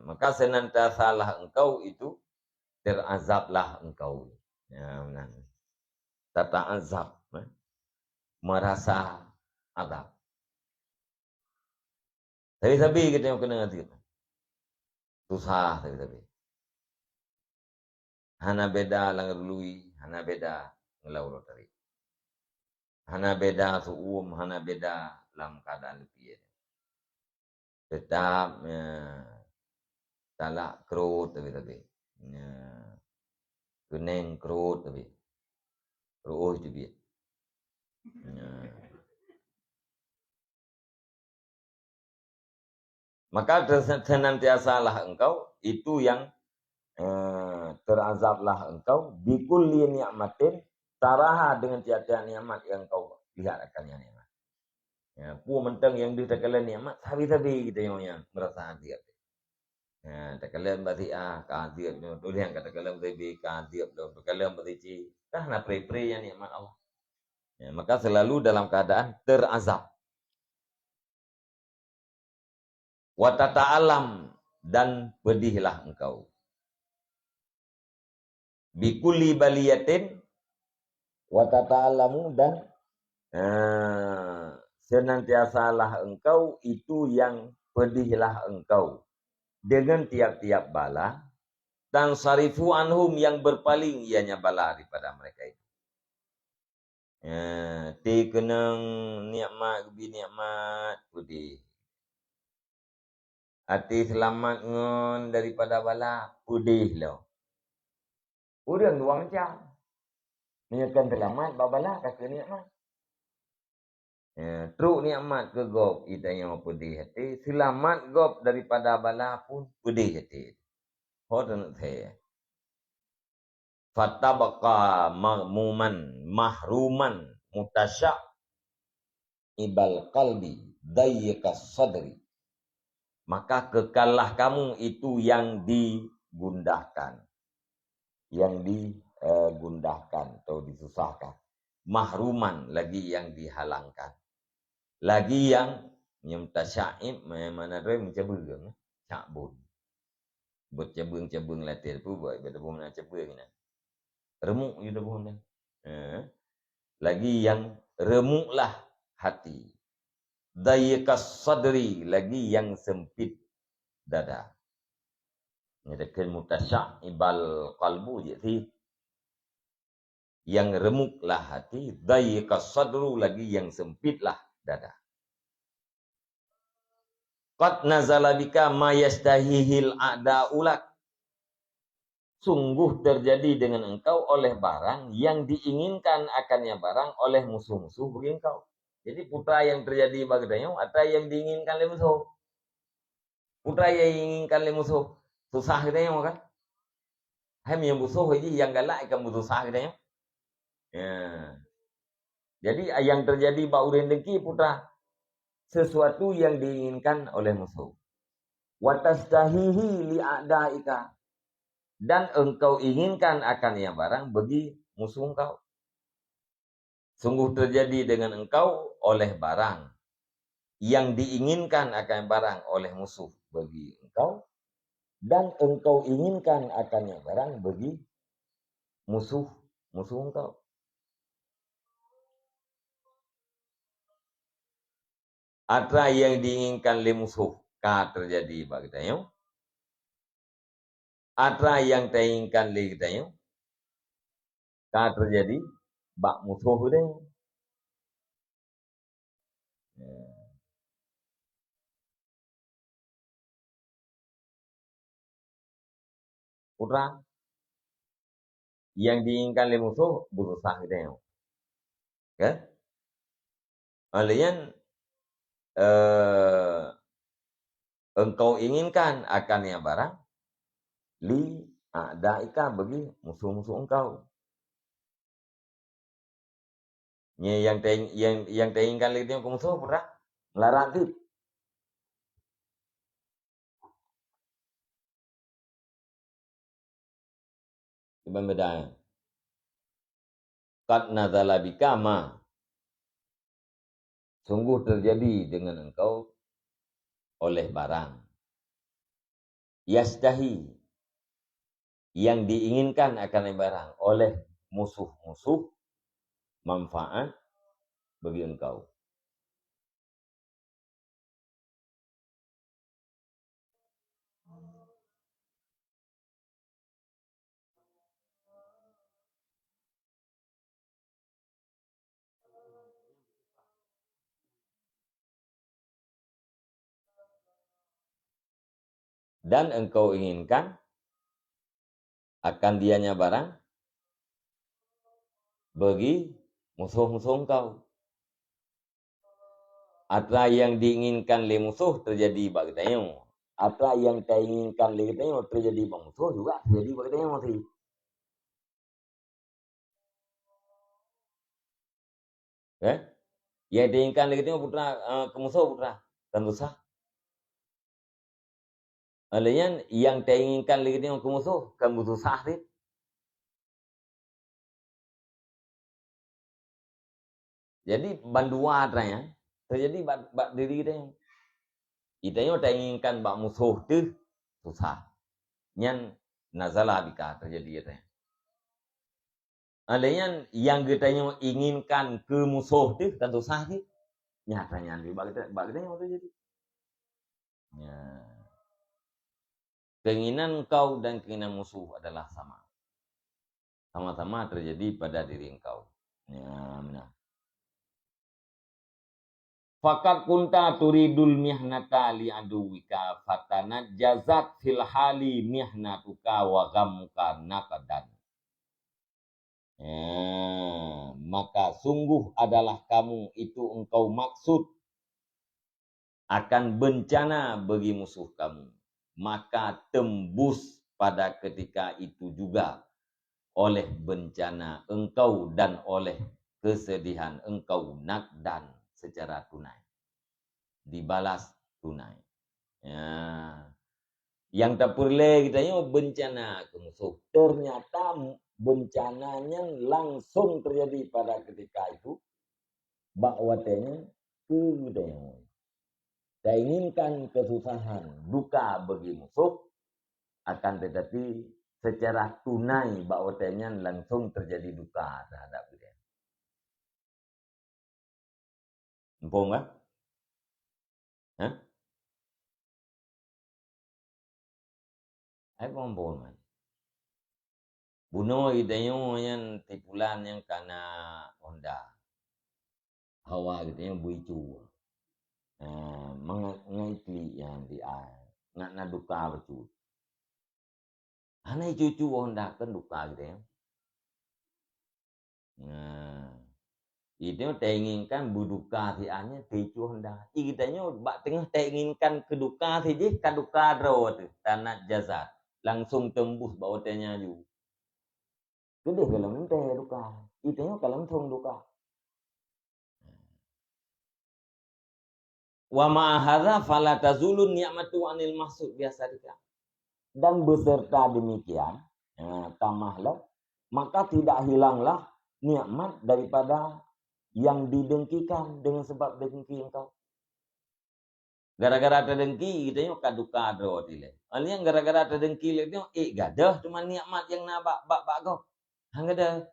maka senantiasalah engkau itu terazablah engkau. Tata azab, merasa azab. Tapi kita yang kena ngerti. Susah tapi. Hana beda langerului, hana beda ngelau tadi. Hana beda suum, hana beda dalam keadaan lebih. Tetap talak kerut tapi. Kuning kerut tapi. Ruh juga. Maka senantiasalah engkau itu yang terazablah engkau bikulli ni'matin, taraha dengan tiap-tiap nikmat yang kau lihat akannya nikmat. Pu mentang yang ditakalan nikmat tapi kita yang merasa hadir. Takalan berarti kadir tu yang katakan berarti kadir tu takalan berarti karena pre-pre yang nikmat Allah. Maka selalu dalam keadaan terazab. Wa tata'alam, dan pedihlah engkau. Bikulli baliyatin wa tata'allamu, dan senantiasalah engkau itu yang pedihlah engkau dengan tiap-tiap bala, dan sarifu anhum yang berpaling ianya bala daripada mereka itu. Ti kenang nikmat bi nikmat pedih. Hati selamat ngon daripada bala pedih lo. Urang dua macam. Menyekan selamat babala kata nikmat. Truk nikmat ke gop itanya pedih hati, selamat gop daripada bala pun pedih hati. Hodan saya. Fatabaqa maghmuman mahruman mutasya ibal qalbi dayyiqas sadri. Maka kekallah kamu itu yang digundahkan. Yang digundahkan atau disusahkan. Mahruman, lagi yang dihalangkan. Lagi yang nyemtasyaib, mana dia mencebung, cakbun. Buat cebung-cebung latih tu buat betul mana cebung ni. Remuk you dah pun. Lagi yang remuklah hati. Dayiqas sadri, lagi yang sempit dada. Ni dekat mutasyaibal qalbu jadi yang remuklah hati, dayiqas sadru, lagi yang sempitlah dada. Qad nazala bika ma yastahihil a'da'ulak. Sungguh terjadi dengan engkau oleh barang yang diinginkan akannya barang oleh musuh-musuh bagi engkau. Jadi putra yang terjadi bagi dia, ada yang diinginkan oleh musuh. Putra yang diinginkan oleh musuh, susah kita kan? Hem yang musuh ini yang galak ikan susah kita. Jadi yang terjadi bagi orang dengki putra, sesuatu yang diinginkan oleh musuh. Watastahihi li'a'da'ika, dan engkau inginkan akan yang barang bagi musuh engkau. Sungguh terjadi dengan engkau oleh barang yang diinginkan akan barang oleh musuh bagi engkau, dan engkau inginkan akan yang barang bagi musuh engkau. Ada yang diinginkan oleh musuh ka terjadi bagi kita. Ada yang diinginkan oleh kita ka terjadi bak musuh dia. Putra yang diinginkan oleh musuh berusaha kita. Kan? Alian engkau inginkan akan yang barang li a'daika bagi musuh-musuh engkau. Yang diinginkan oleh musuh putra melarang tu. Ibn bedanya. Qad nazala bika ma, sungguh terjadi dengan engkau oleh barang yastahi, yang diinginkan akan barang oleh musuh-musuh manfaat bagi engkau. Dan engkau inginkan akan dianya barang bagi musuh-musuh engkau. Apa yang diinginkan oleh musuh terjadi bagi kita. Apa yang kita inginkan oleh kita terjadi bagi musuh juga terjadi bagi kita. Yang diinginkan oleh kita putra ke musuh putra tentu sah. Alanya yang diinginkan oleh kita ke musuh kan butuh sah sih. Jadi bandua adanya terjadi bak diri kita. Kita yang inginkan bak musuh tu susah. Nyan nazala bika terjadi katanya. Adanya yang katanya inginkan ke musuh tu kan susah tu. Nyatanya ni bagitanya waktu jadi. Ya. Keinginan kau dan keinginan musuh adalah sama. Sama-sama terjadi pada diri engkau. Ya, benar. Fakat kunta turidul mihnata li aduwika fatanat jazat fil hali mihnatuka wa ghammuka naqadan. Maka sungguh adalah kamu itu engkau maksud akan bencana bagi musuh kamu. Maka tembus pada ketika itu juga oleh bencana engkau dan oleh kesedihan engkau nakdan secara tunai. Dibalas tunai. Ya. Yang tak perlu kitanya bencana ke musuh. Ternyata bencananya langsung terjadi pada ketika itu. Bakwatanya ke kitanya. Tak inginkan kesusahan, duka bagi musuh. Akan tetapi secara tunai bakwatanya langsung terjadi duka terhadap dia. Empung kan? Hah? Apa empung man? Bunuh idenya yang tipulan yang kena Honda. Hawa kitanya buicu. Mengaitli yang di air. Nak duka betul. Anai cucu Honda kan duka gitu ya. Itu tak inginkan buduka si anya cucu Honda. Kitanya bak tengah tak inginkan keduka si je kaduka draw tu tanah jazat. Langsung tembus bawa tanya ju. Gede kalau minta duka. Itanya kalau langsung duka. Wa ma'ahadha fala tazulun ni'matu anil mahsud biasa dikira. Dan beserta demikian, tamahlah, maka tidak hilanglah nikmat daripada yang didengkikan dengan sebab dengki engkau. Gara-gara ada dengki, kita nyok kaduka do dile. Yang gara-gara ada dengki, kita nyok gadah cuma nikmat yang nak bak kau. Hang gadah.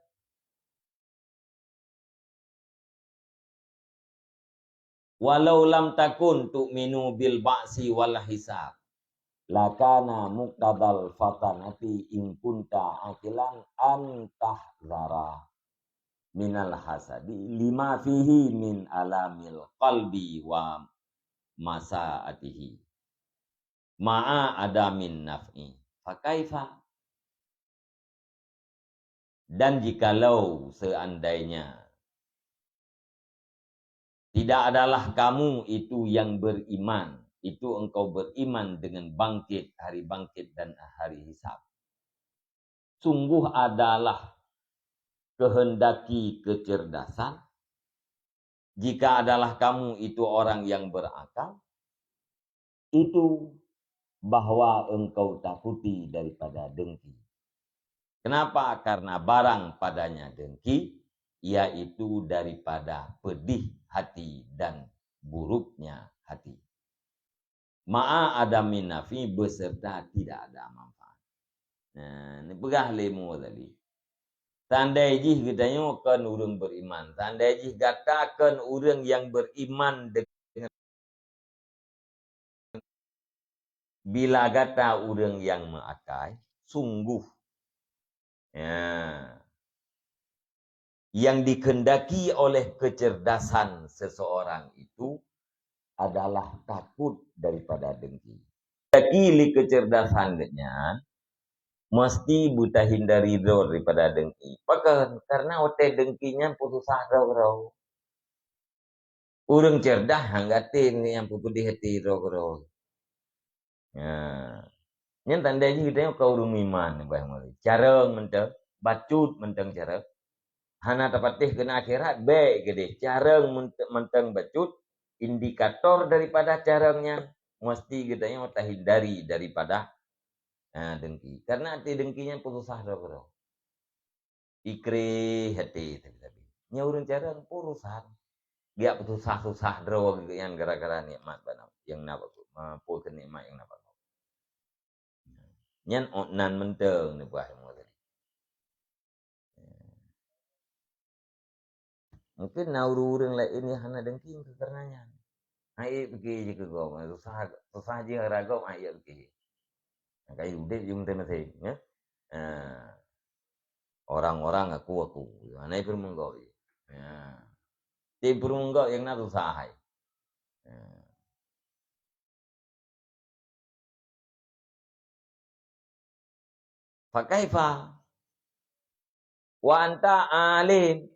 Walau lam takun tu'minu bil ba'si wal hisab. Lakana muqtadal fatanati in kunta akilan antah zara minal hasadi lima fihi min alamil qalbi wa masaatihi ma'a adamin naf'i fakaifa. Dan jikalau seandainya tidak adalah kamu itu yang beriman, itu engkau beriman dengan bangkit, hari bangkit dan hari hisab. Sungguh adalah kehendaki kecerdasan. Jika adalah kamu itu orang yang berakal, itu bahwa engkau takuti daripada dengki. Kenapa? Karena barang padanya dengki, yaitu daripada pedih hati dan buruknya hati. Ma'a adamin nafi beserta tidak ada manfaat. Nah, ini pegah lemu tadi. Tandai jih katanya kan orang beriman. Tandai jih katakan orang yang beriman dengan bila kata orang yang mengakai, sungguh yang dikendaki oleh kecerdasan seseorang itu adalah takut daripada dengki. Dengki kecerdasannya mesti buta hindari daripada dengki. Bahkan karena otak dengkinya putus asa bro. Orang cerdas hanggatin yang putus di hati bro. Yang tandanya kita kau urung iman cara mentang bacut mentang cara hana tapatih kena akhirat baik gede cara mentang bacut indikator daripada caranya mesti kita yang hindari daripada dengki. Karena hati dengkinya putus asa bro. Ikri hati tapi nya urang cara urusan dia putus susah bro yang gara-gara nikmat banau yang nak pul nikmat yang nak nyan nan menteng ni buah mo tadi. Mungkin nauru-urang lain ni hana dengki ke karenanya. Ai pergi je ke gom, susah je ragom ai pergi. Kai udah jung teh ya. Orang-orang aku. Anai permenggo. Ya. Ti permenggo yang na susah hai. Fakaifa wa anta alim.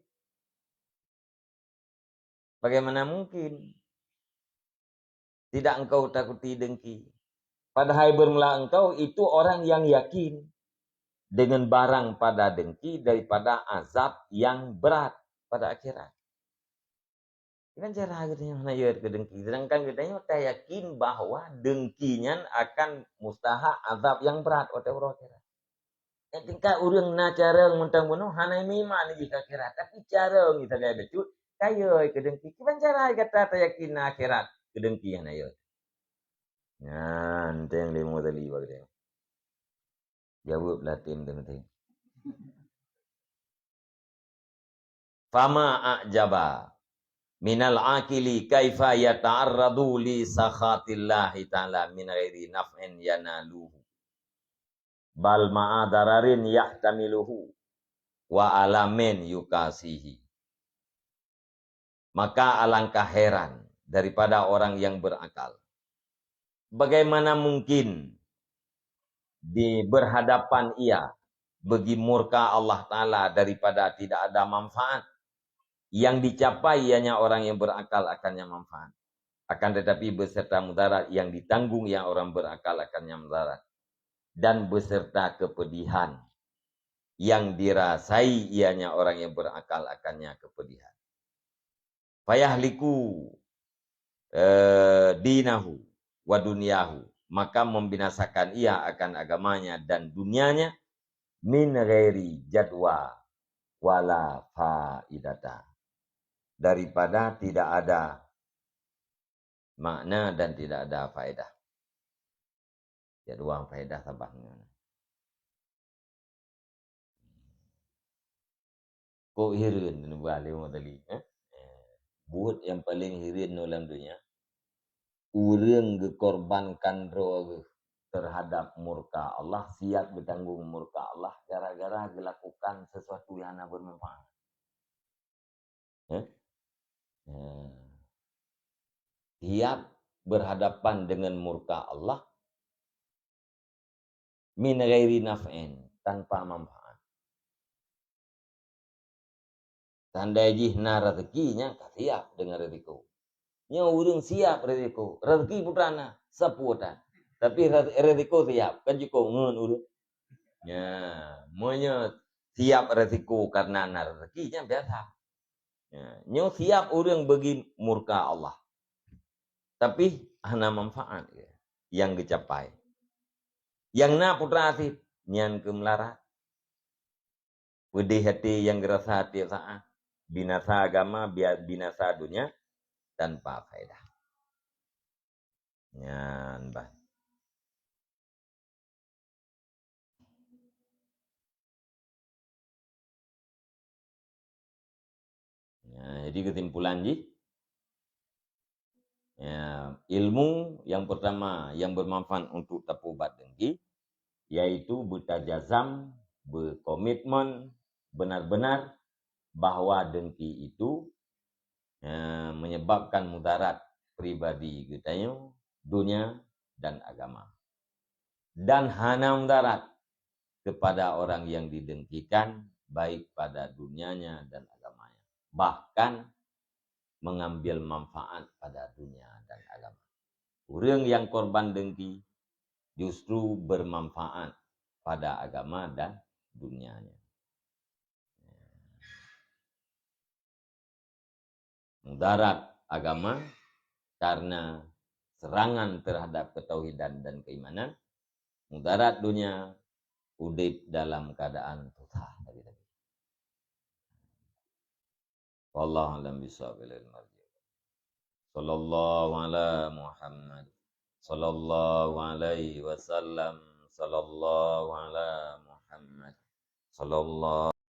Bagaimana mungkin tidak engkau takuti dengki? Padahal bermula engkau itu orang yang yakin dengan barang pada dengki daripada azab yang berat pada akhirat. Kan cara katanya mana ya ke dengki. Sedangkan katanya kita yakin bahwa dengkinya akan mustaha azab yang berat oleh orang akhirat. Ketika orang na cara mentang bunuh hana mima ni jika akhirat. Tapi cara kita dia betul kaya ke dengki. Kan cara kata ta yakin na akhirat ke dengki hana ya. Nah, yang lemo tadi bagi dia. Jawab latin penting. Fama a'jaba minal akili kaifa yata'arradu li sakhatillahi ta'ala min ghairi naf'in yanaluhu bal ma'adararin yahtamiluhu wa alamin yukasihi. Maka alangkah heran daripada orang yang berakal. Bagaimana mungkin di berhadapan ia bagi murka Allah Ta'ala daripada tidak ada manfaat. Yang dicapai ianya orang yang berakal akannya manfaat. Akan tetapi beserta mudarat yang ditanggung yang orang berakal akannya mudarat. Dan beserta kepedihan yang dirasai ianya orang yang berakal akannya kepedihan. Fayahliku dinahu wa dunyahu. Maka membinasakan ia akan agamanya dan dunianya min ghairi jadwa wala faidata. Daripada tidak ada makna dan tidak ada faedah. Jadwa faedah sabahnya. Kok hirin ni balik modali. Buat yang paling hirin dalam dunia. Urang dikorbankan roh terhadap murka Allah, siap bertanggung murka Allah gara-gara dilakukan sesuatu yang bermanfaat. Siap berhadapan dengan murka Allah min ghairi naf'in, tanpa manfaat. Tanda jihna rezekinya siap dengan rezeki. Nya urang siap rezeki. Rezeki putrana seputan. Tapi rezeki siap kan cukup ngun urang. Ya, monya siap rezeki karena rezekinya biasa. Ya, nya siap urang bagi murka Allah. Tapi hana manfaat ya, yang dicapai. Yang na putra asif nyan kemelarat. Wedih hati yang gerasa tiap saat. Binasa agama, binasa dunia tanpa faedah. Nyan bah. Ya, jadi kesimpulan ji. Ya, ilmu yang pertama yang bermanfaat untuk tapubat dengki yaitu bertajazam, berkomitmen benar-benar bahwa dengki itu menyebabkan mudarat pribadi kitanya, dunia dan agama. Dan hana mudarat kepada orang yang didengkikan baik pada dunianya dan agamanya. Bahkan mengambil manfaat pada dunia dan agama. Orang yang korban dengki justru bermanfaat pada agama dan dunianya. Mudarat agama karena serangan terhadap ketauhidan dan keimanan. Mudarat dunia udip dalam keadaan susah tadi. Wallahu a'lam bishawab. Sallallahu ala Muhammad. Sallallahu alaihi wasallam. Sallallahu ala Muhammad. Sallallahu